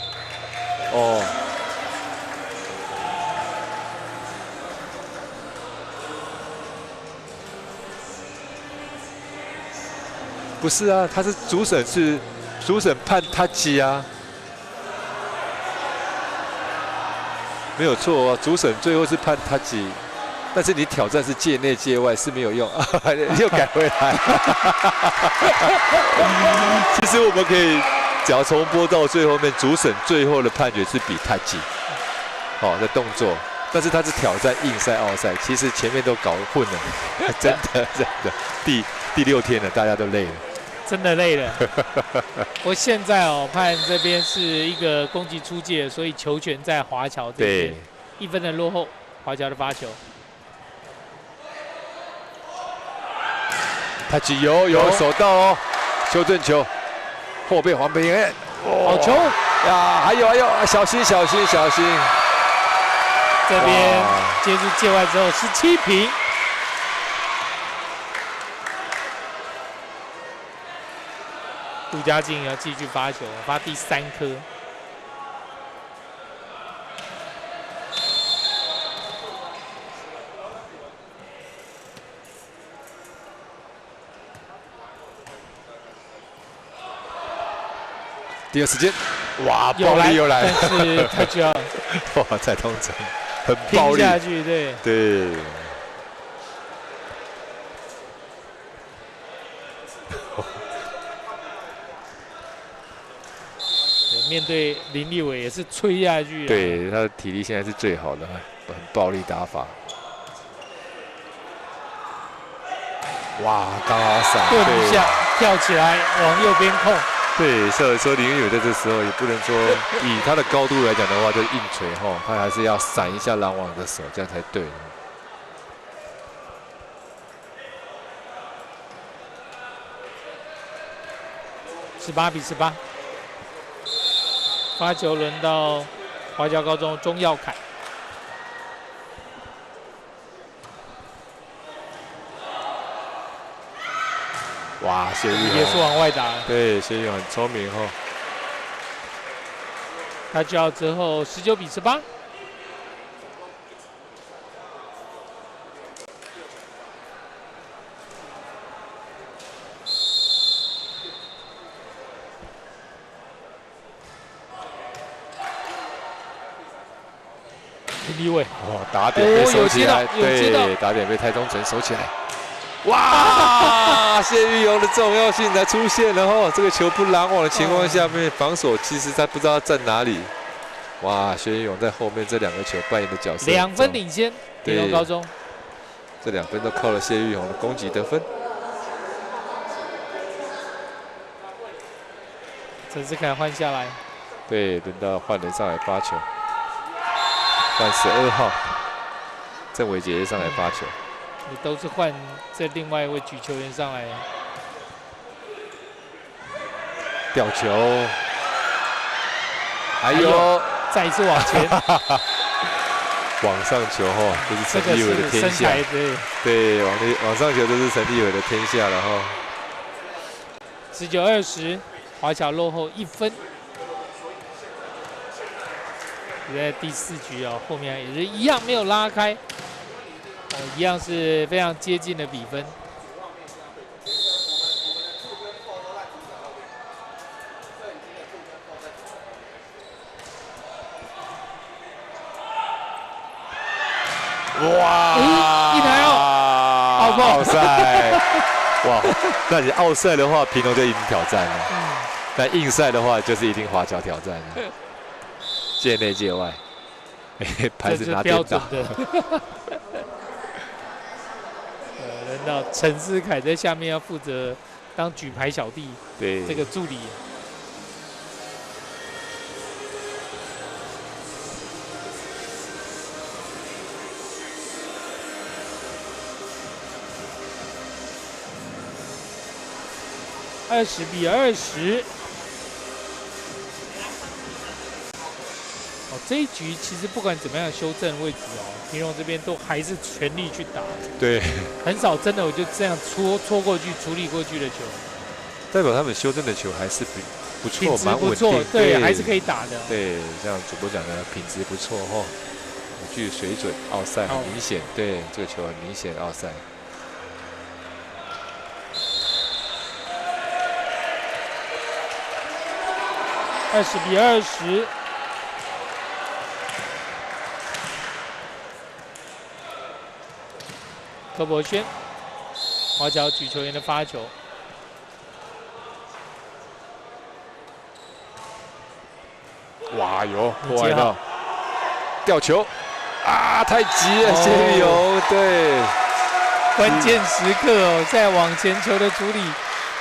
不是啊，他是主审判他击啊，没有错啊，主审最后是判他击。但是你挑战是界内界外是没有用，又改回来。其实我们可以只要重播到最后面，主审最后的判决是比太极，的动作，但是他是挑战硬赛奥赛，其实前面都搞混了，真的，第6天了，大家都累了，真的累了。我现在判这边是一个攻击出界，所以球权在华侨这边，1分的落后，华侨的发球。他有手到哦，修正球，后背黄平彦，好球呀！还有，小心！这边接住界外之后17平，杜家静要继续发球，发第3颗。第2时间，哇，暴力又来了，但是他就要哇，蔡东城很暴力拼下去，对。面对林立伟也是吹下去，对，他的体力现在是最好的，很暴力打法。哇，刚好闪，顿一下跳起来往右边控。对，所以说林立伟在这时候也不能说以他的高度来讲的话，就硬锤他还是要闪一下拦网的手，这样才对。18比18，发球轮到华侨高中钟耀凯。哇，谢玉也是往外打，对，谢玉很聪明他就要之后19比18。林立伟，打点被收起来，对，打点被蔡东城收起来。哇！谢玉勇的重要性才出现了这个球不拦网的情况下面，防守其实他不知道站哪里。哇！谢玉勇在后面这2个球扮演的角色，2分领先，屏东高中。这2分都靠了谢玉勇的攻击得分。陈思凯换下来，对，轮到换人上来发球，换12号郑伟杰上来发球。你都是换这另外一位举球员上来，吊球，还有再一次往前，往上球这是陈立伟的天下，对，往上球都是陈立伟的天下了19-20，华侨落后1分。在第4局后面也是一样没有拉开。一样是非常接近的比分。哇！一拿哦不奥赛！哇，那你奥赛的话，平龙就一定挑战了。那硬赛的话，就是一定滑桥挑战了。界内界外，牌子拿标电脑。准的。轮到陈思凯在下面要负责当举牌小弟，对，这个助理。20比20。哦，这一局其实不管怎么样修正位置哦，平荣这边都还是全力去打。对，很少真的我就这样戳过去、处理过去的球，代表他们修正的球还是不错，品质不蛮稳定，，错对，还是可以打的。对，像主播讲的，品质不错哦，有具水准，奥赛很明显，对，这个球很明显奥赛。20比20。柯博轩，滑脚举球员的发球，哇哟，你接好破坏到吊球啊，太急了，谢玉勇，对，关键时刻哦，在往前球的处理，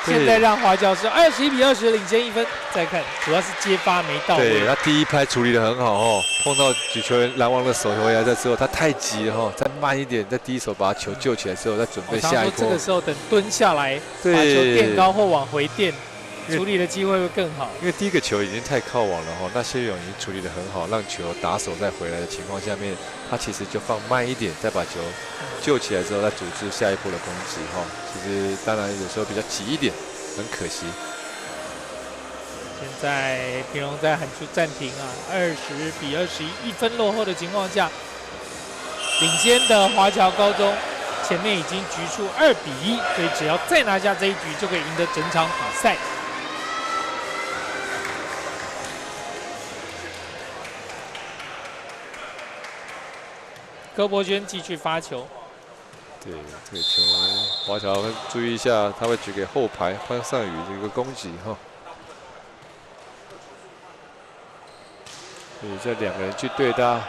对现在让滑脚是21比20领先1分。再看，主要是接发没到对，位。他第一拍处理得很好哦，碰到举球员篮网的手回来之后，他太急了哦，再慢一点，再第一手把球救起来之后，再准备我常下一波说这个。时候等蹲下来，把对球垫高或往回垫，因为处理的机会会更好。因为第一个球已经太靠网了哈，那谢玉勇已经处理得很好，让球打手再回来的情况下面，他其实就放慢一点，再把球救起来之后，再组织下一波的攻击哈。其实当然有时候比较急一点，很可惜。现在平荣在喊出暂停啊，20比21，1分落后的情况下，领先的华侨高中前面已经局数2比1，所以只要再拿下这一局，就可以赢得整场比赛。柯博轩继续发球，对，这个球华侨注意一下，他会举给后排潘尚宇这个攻击哈。对，这两个人去对搭，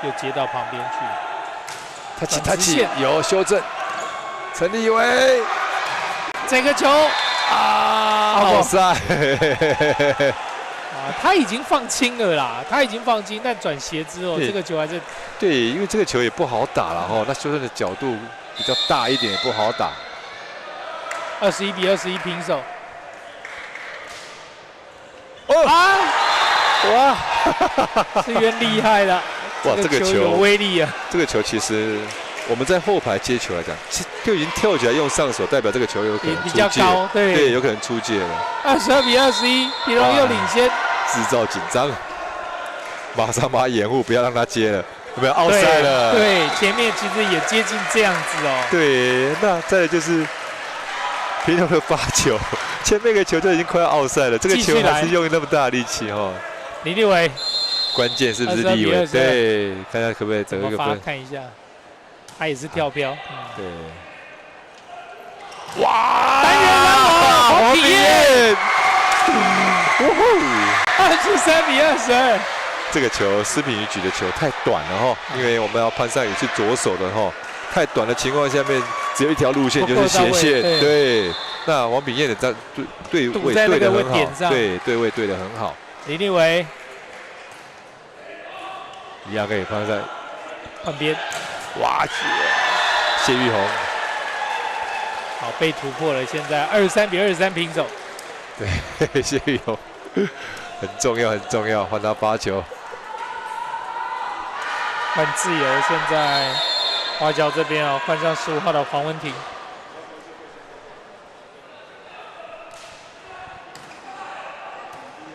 又接到旁边去，他起有修正，陈立伟这个球啊，奥赛，啊，他已经放轻了啦，他已经放轻，但转斜之后，对这个球还是对，因为这个球也不好打了哈，那修正的角度比较大一点，也不好打。 21比21平手。哦啊，哇，志渊厉害了，哇，这个球有威力啊！这个球其实我们在后排接球来讲，就已经跳起来用上手，代表这个球有可能比较出界，高，对，对，有可能出界了， 22比21，平荣又领先，制造紧张，马上把他掩护，不要让他接了，有没有奥赛了？对，前面其实也接近这样子哦。对，那再来就是平常的发球，前面一个球就已经快要奥赛了，这个球还是用那么大的力气哈。李立伟，关键是不是立伟？对，看看可不可以得一个分。看一下，他也是跳标。对。哇！单元篮网，黄体验，23比22。这个球施品宇举的球太短了哈，因为我们要潘尚宇是左手的哈，太短的情况下面只有一条路线就是斜线，对。那王炳彦的对位对得很好，对对位对得很好。李立伟一样可以放在换边，哇！谢玉红，好被突破了，现在23比23平手。对，谢玉红很重要很重要，换他发球。换自由，现在花椒这边哦，换上15号的黄文婷。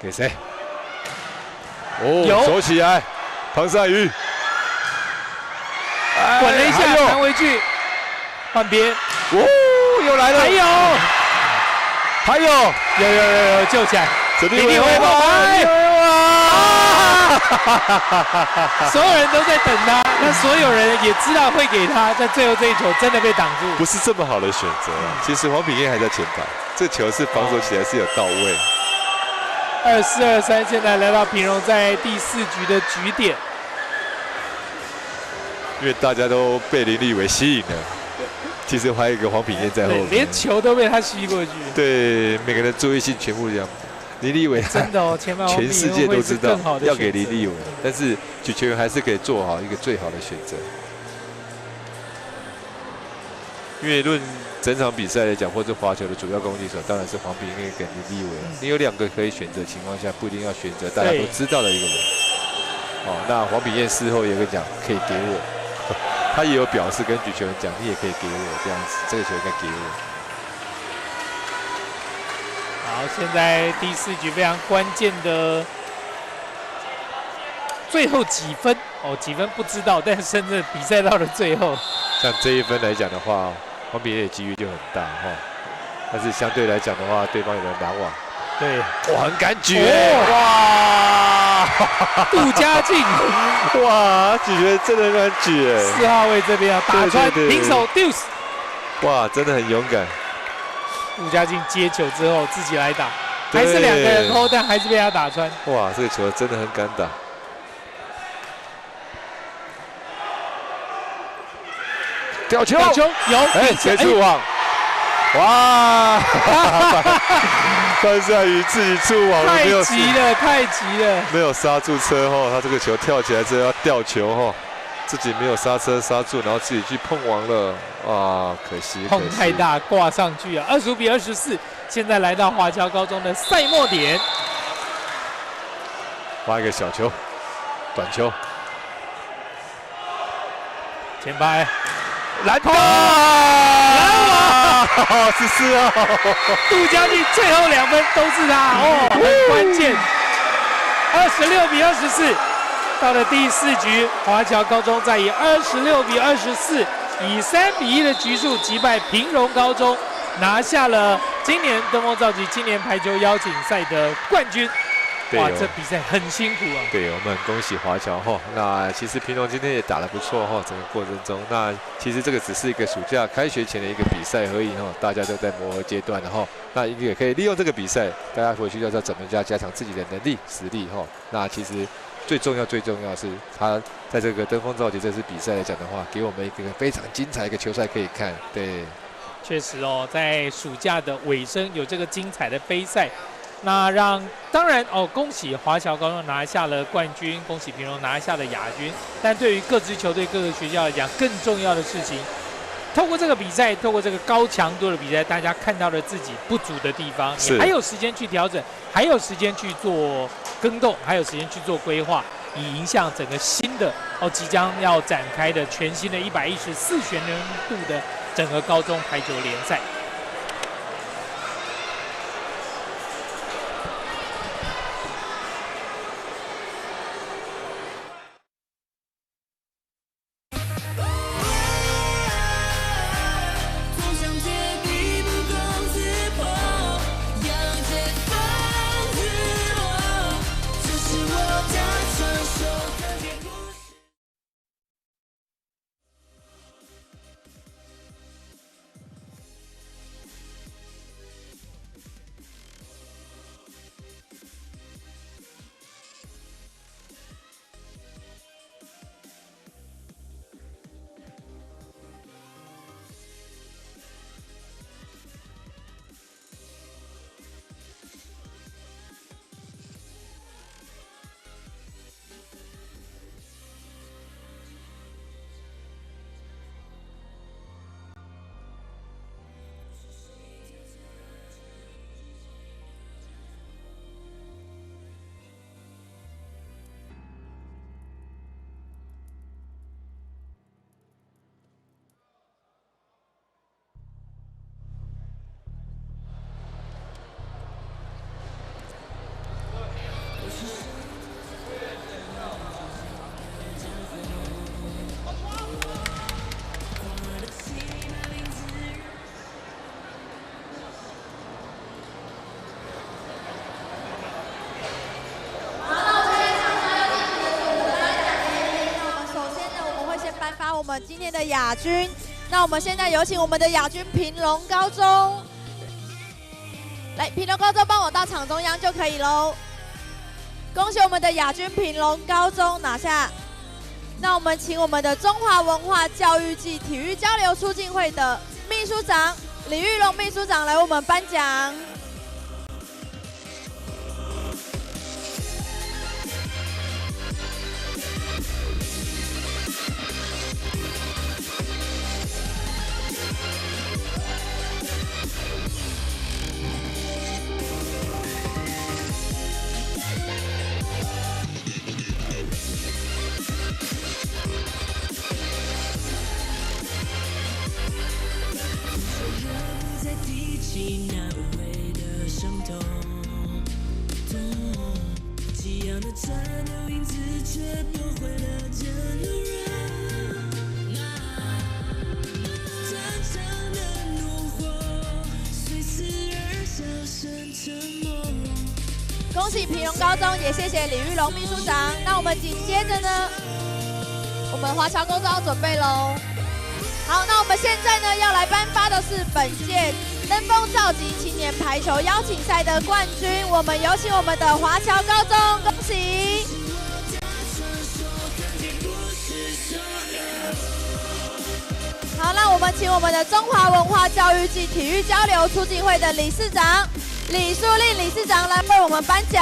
给谁？哦，守起来，庞尚宇，滚了一下，弹回去，换边，哦，又来了，有，救起来，李立伟，所有人都在等他，那所有人也知道会给他，在最后这一球真的被挡住，不是这么好的选择啊。其实黄品彦还在前排，这球是防守起来是有到位。24-23，现在来到平荣在第4局的局点，因为大家都被林立伟吸引了，其实还有一个黄品彦在后面，连球都被他吸过去。对，每个人注意力全部这样。林立伟真的哦，前面全世界都知道要给林立伟，嗯但是举球员还是可以做好一个最好的选择。因为论整场比赛来讲，或者滑球的主要攻击手当然是黄品彦跟林立伟。你有2个可以选择的情况下，不一定要选择大家都知道的一个人。哦，那黄品彦事后也跟讲可以给我，他也有表示跟举球员讲，你也可以给我这样子，这个球应该给我。好，现在第4局非常关键的最后几分哦，几分不知道，但是甚至比赛到了最后，像这1分来讲的话，黄品彦的机遇就很大哈。但是相对来讲的话，对方有人拦网，对，哇，很敢举，哇，杜家靖，哇，举球真的很敢举哎，4号位这边要打穿平手 deuce， 哇，真的很勇敢。杜家靖接球之后自己来打，还是2个人hold，但还是被他打穿。哇，这个球真的很敢打。吊球，有，哎，接触网，哇！范善宇自己触网，太急了，太急了，没有刹住车后，他这个球跳起来之后要吊球后，自己没有刹车刹住，然后自己去碰网了，啊，可惜，碰太大挂上去啊！25-24，现在来到华侨高中的赛末点，发一个小球，短球，前排。拦网，14号，杜家靖最后2分都是他哦，很关键。26-24，到了第4局，华侨高中再以26-24，以3-1的局数击败平荣高中，拿下了今年登峰造极青年排球邀请赛的冠军。哇，这比赛很辛苦啊！对，我们很恭喜华侨哈。那其实平荣今天也打得不错哈，整个过程中，那其实这个只是一个暑假开学前的一个比赛而已哈，大家都在磨合阶段哈。那也可以利用这个比赛，大家回去要知道怎么加强自己的能力实力哈。那其实最重要是他在这个登峰造极这次比赛来讲的话，给我们一个非常精彩的一个球赛可以看。对，确实哦，在暑假的尾声有这个精彩的杯赛。那当然哦，恭喜华侨高中拿下了冠军，恭喜平荣拿下了亚军。但对于各支球队、各个学校来讲，更重要的事情，透过这个比赛，透过这个高强度的比赛，大家看到了自己不足的地方，你还有时间去调整，还有时间去做更动，还有时间去做规划，以影响整个新的即将要展开的全新的114学年度的整个高中排球联赛。们今天的亚军。那我们现在有请我们的亚军平龙高中，来，平龙高中帮我到场中央就可以喽。恭喜我们的亚军平龙高中拿下。那我们请我们的中华文化教育暨体育交流促进会的秘书长李玉龙秘书长来为我们颁奖。恭喜平龙高中，也谢谢李玉龙秘书长。那我们紧接着呢，我们华侨高中要准备喽。好，那我们现在呢要来颁发的是本届登峰造极青年排球邀请赛的冠军，我们有请我们的华侨高中，恭喜！好，那我们请我们的中华文化教育暨体育交流促进会的理事长李树令理事长来为我们颁奖。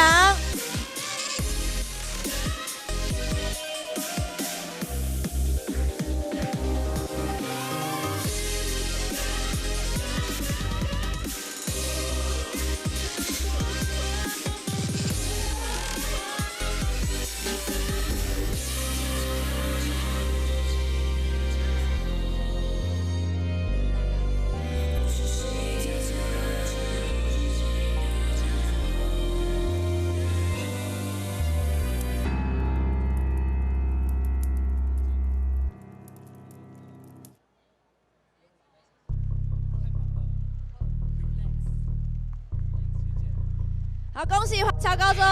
好，恭喜华侨高中。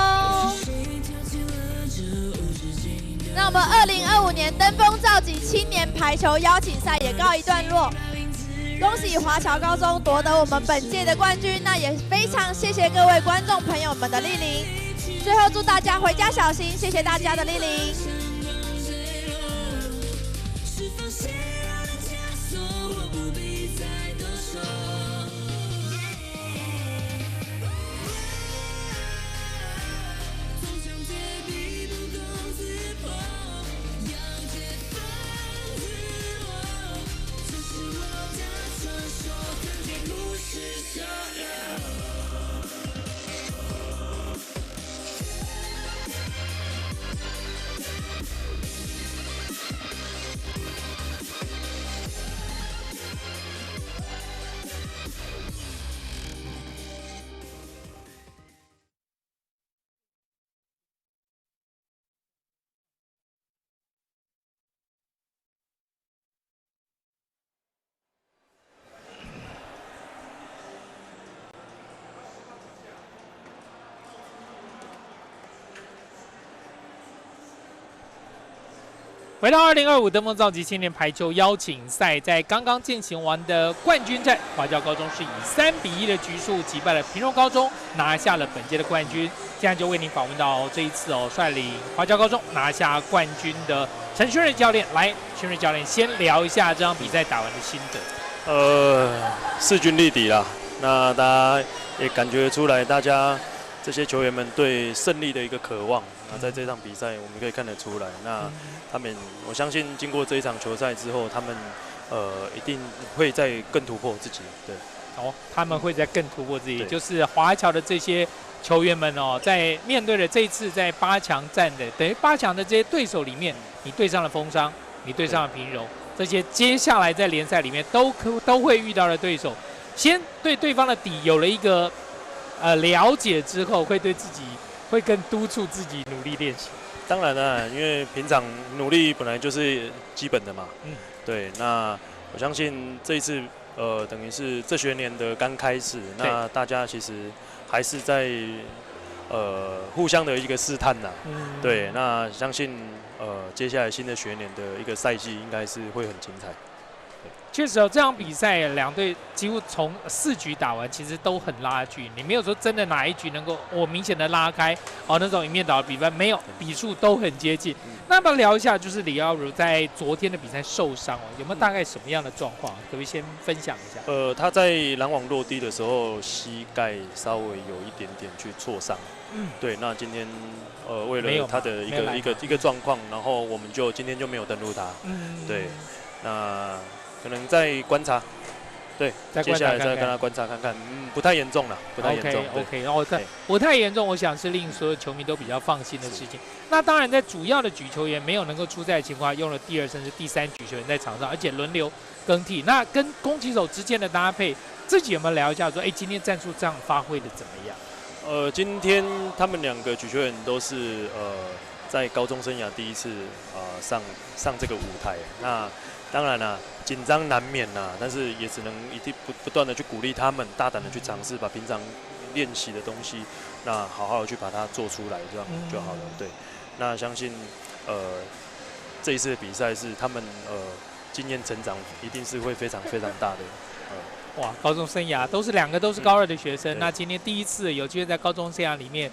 那我们2025年登峰造极青年排球邀请赛也告一段落，恭喜华侨高中夺得我们本届的冠军。那也非常谢谢各位观众朋友们的莅临，最后祝大家回家小心，谢谢大家的莅临。回到2025登峰造极青年排球邀请赛，在刚刚进行完的冠军战，华侨高中是以3-1的局数击败了平荣高中，拿下了本届的冠军。现在就为您访问到这一次率领华侨高中拿下冠军的陈勋瑞教练。来，勋瑞教练先聊一下这场比赛打完的心得。势均力敌啦，那大家也感觉出来，大家这些球员们对胜利的一个渴望。那在这场比赛，我们可以看得出来，那他们，我相信经过这一场球赛之后，他们一定会再更突破自己。对，哦，他们会再更突破自己，就是华侨的这些球员们哦，在面对了这一次在8强战的，等于8强的这些对手里面，你对上了丰商，你对上了平荣，这些接下来在联赛里面都会遇到的对手，先对对方的底有了一个了解之后，会对自己会更督促自己努力练习。当然了，因为平常努力本来就是基本的嘛。对。那我相信这一次，等于是这学年的刚开始，那大家其实还是在互相的一个试探呐。对。那相信接下来新的学年的一个赛季应该是会很精彩。确实哦，这场比赛两队几乎从4局打完，其实都很拉锯。你没有说真的哪一局能够明显的拉开哦，那种一面倒的比分没有，比数都很接近。那么聊一下，就是李耀儒在昨天的比赛受伤哦，有没有大概什么样的状况？可不可以先分享一下？他在拦网落地的时候，膝盖稍微有一点点去挫伤。对，那今天为了他的一个状况，然后我们今天就没有登录他。对，那可能在观察，对，接下来再跟他观察看看，不太严重了，不太严重。OK， 然后不太严重，我想是令所有球迷都比较放心的事情。那当然，在主要的举球员没有能够出赛的情况下，用了第2甚至第3举球员在场上，而且轮流更替。那跟攻击手之间的搭配，自己有没有聊一下说，今天战术这样发挥的怎么样？今天他们2个举球员都是在高中生涯第一次上这个舞台。那当然啦，紧张难免啦，但是也只能一定不断的去鼓励他们，大胆的去尝试，把平常练习的东西，那好好的去把它做出来，这样就好了。对，那相信这一次的比赛是他们经验成长一定是会非常非常大的。哇，高中生涯2个都是高2的学生，那今天第一次有机会在高中生涯里面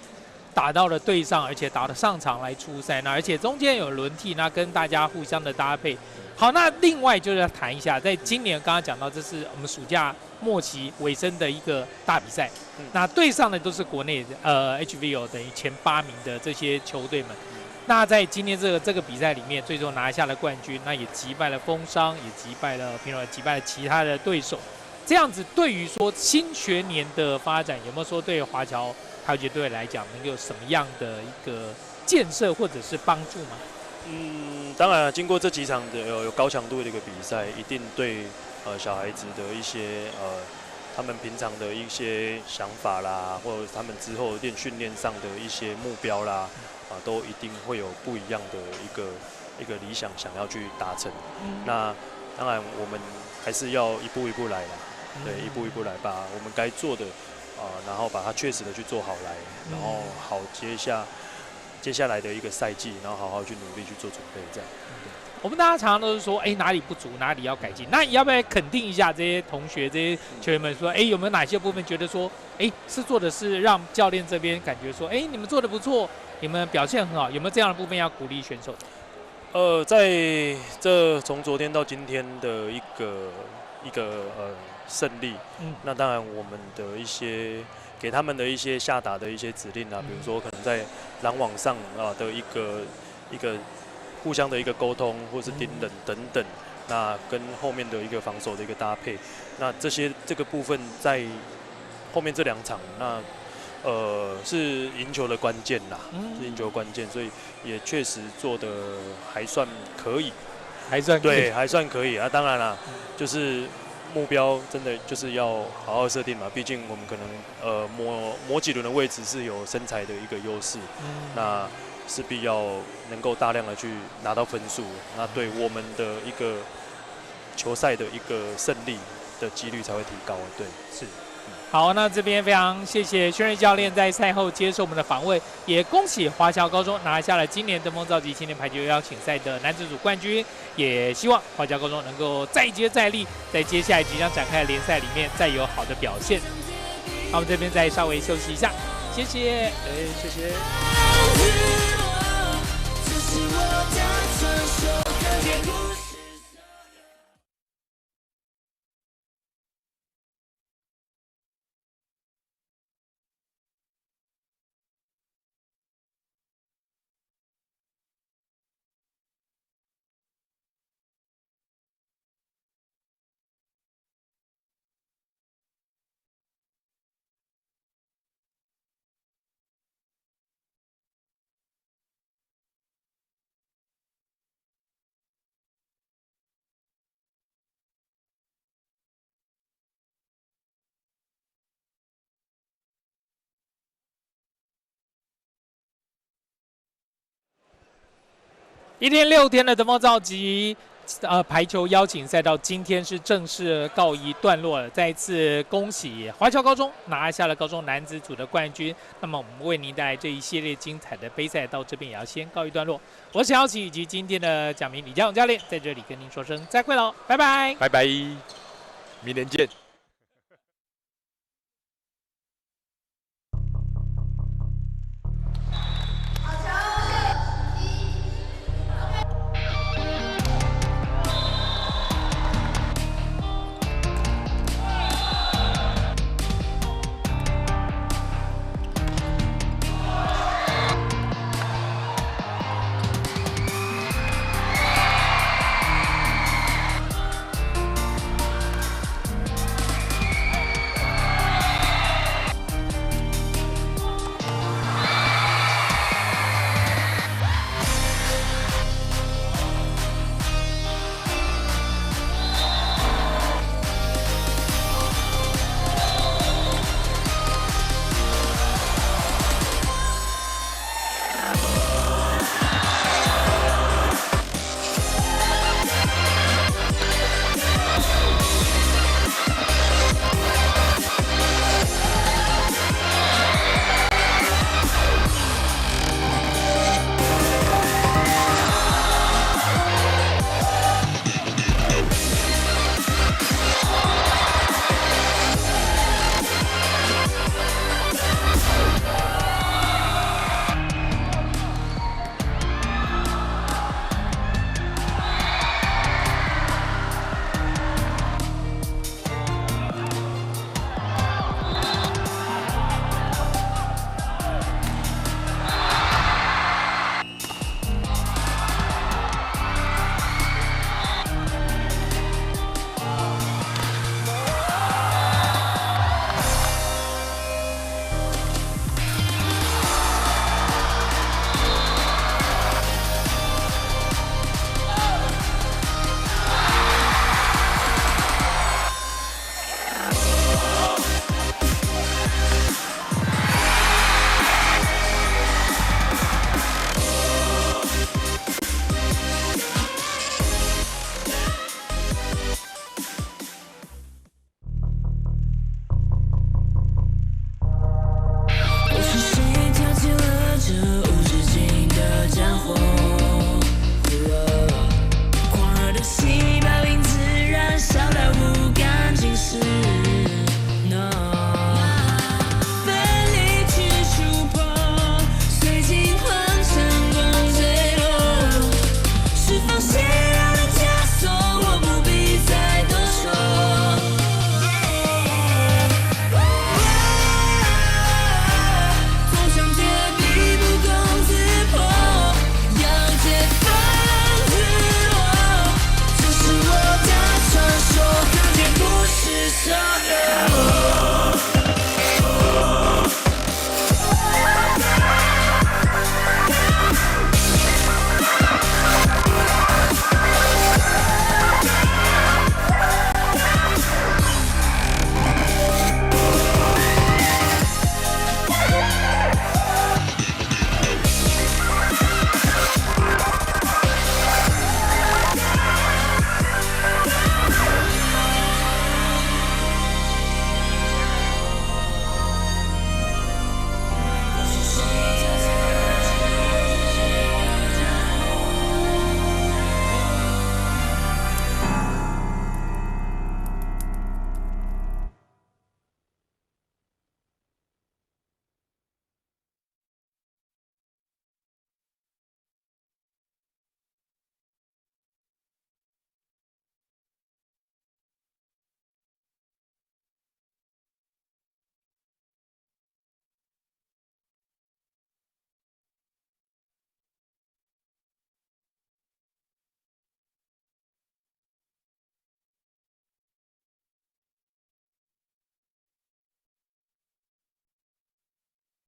打到了队上，而且打得上场来出赛，那而且中间有轮替，那跟大家互相的搭配。好，那另外就是要谈一下，在今年刚刚讲到，这是我们暑假末期尾声的一个大比赛，那对上的都是国内HVO 等于前8名的这些球队们。那在今天这个比赛里面，最终拿下了冠军，那也击败了风商，也击败了平壤，击败了其他的对手。这样子对于说新学年的发展，有没有说对华侨台球队来讲，能够有什么样的一个建设或者是帮助吗？当然，经过这几场的有高强度的一个比赛，一定对小孩子的一些他们平常的一些想法啦，或者他们之后训练上的一些目标啦，都一定会有不一样的一个理想想要去达成。那当然，我们还是要一步一步来啦。对，一步一步来，把我们该做的然后把它确实的去做好来，然后好接下来的一个赛季，然后好好去努力去做准备，这样。我们大家常常都是说，哪里不足，哪里要改进。那要不要肯定一下这些同学、这些球员们说，有没有哪些部分觉得说，是做的是让教练这边感觉说，你们做的不错，你们表现很好，有没有这样的部分要鼓励选手？在这从昨天到今天的一个胜利，那当然我们的一些给他们的一些下达的一些指令啊，比如说可能在拦网上的一个互相的一个沟通，或是盯人等等，那跟后面的一个防守的一个搭配，那这个部分在后面这2场，那是赢球的关键啦，是赢球的关键，所以也确实做的还算可以，还算可以啊。当然啦，就是目标真的就是要好好设定嘛，毕竟我们可能某几轮的位置是有身材的一个优势，那势必要能够大量的去拿到分数，那对我们的一个球赛的一个胜利的几率才会提高。对，是。好，那这边非常谢谢轩瑞教练在赛后接受我们的访问，也恭喜华侨高中拿下了今年登峰造极青年排球邀请赛的男子组冠军，也希望华侨高中能够再接再厉，在接下来即将展开的联赛里面再有好的表现。好，我们这边再稍微休息一下，谢谢，谢谢。这是我的传说，特别故事。一天6天的登峰造极排球邀请赛到今天是正式告一段落了。再一次恭喜华侨高中拿下了高中男子组的冠军。那么我们为您带来这一系列精彩的杯赛，到这边也要先告一段落。我是姚启以及今天的蒋明李家勇教练，在这里跟您说声再会喽，拜拜，拜拜，明年见。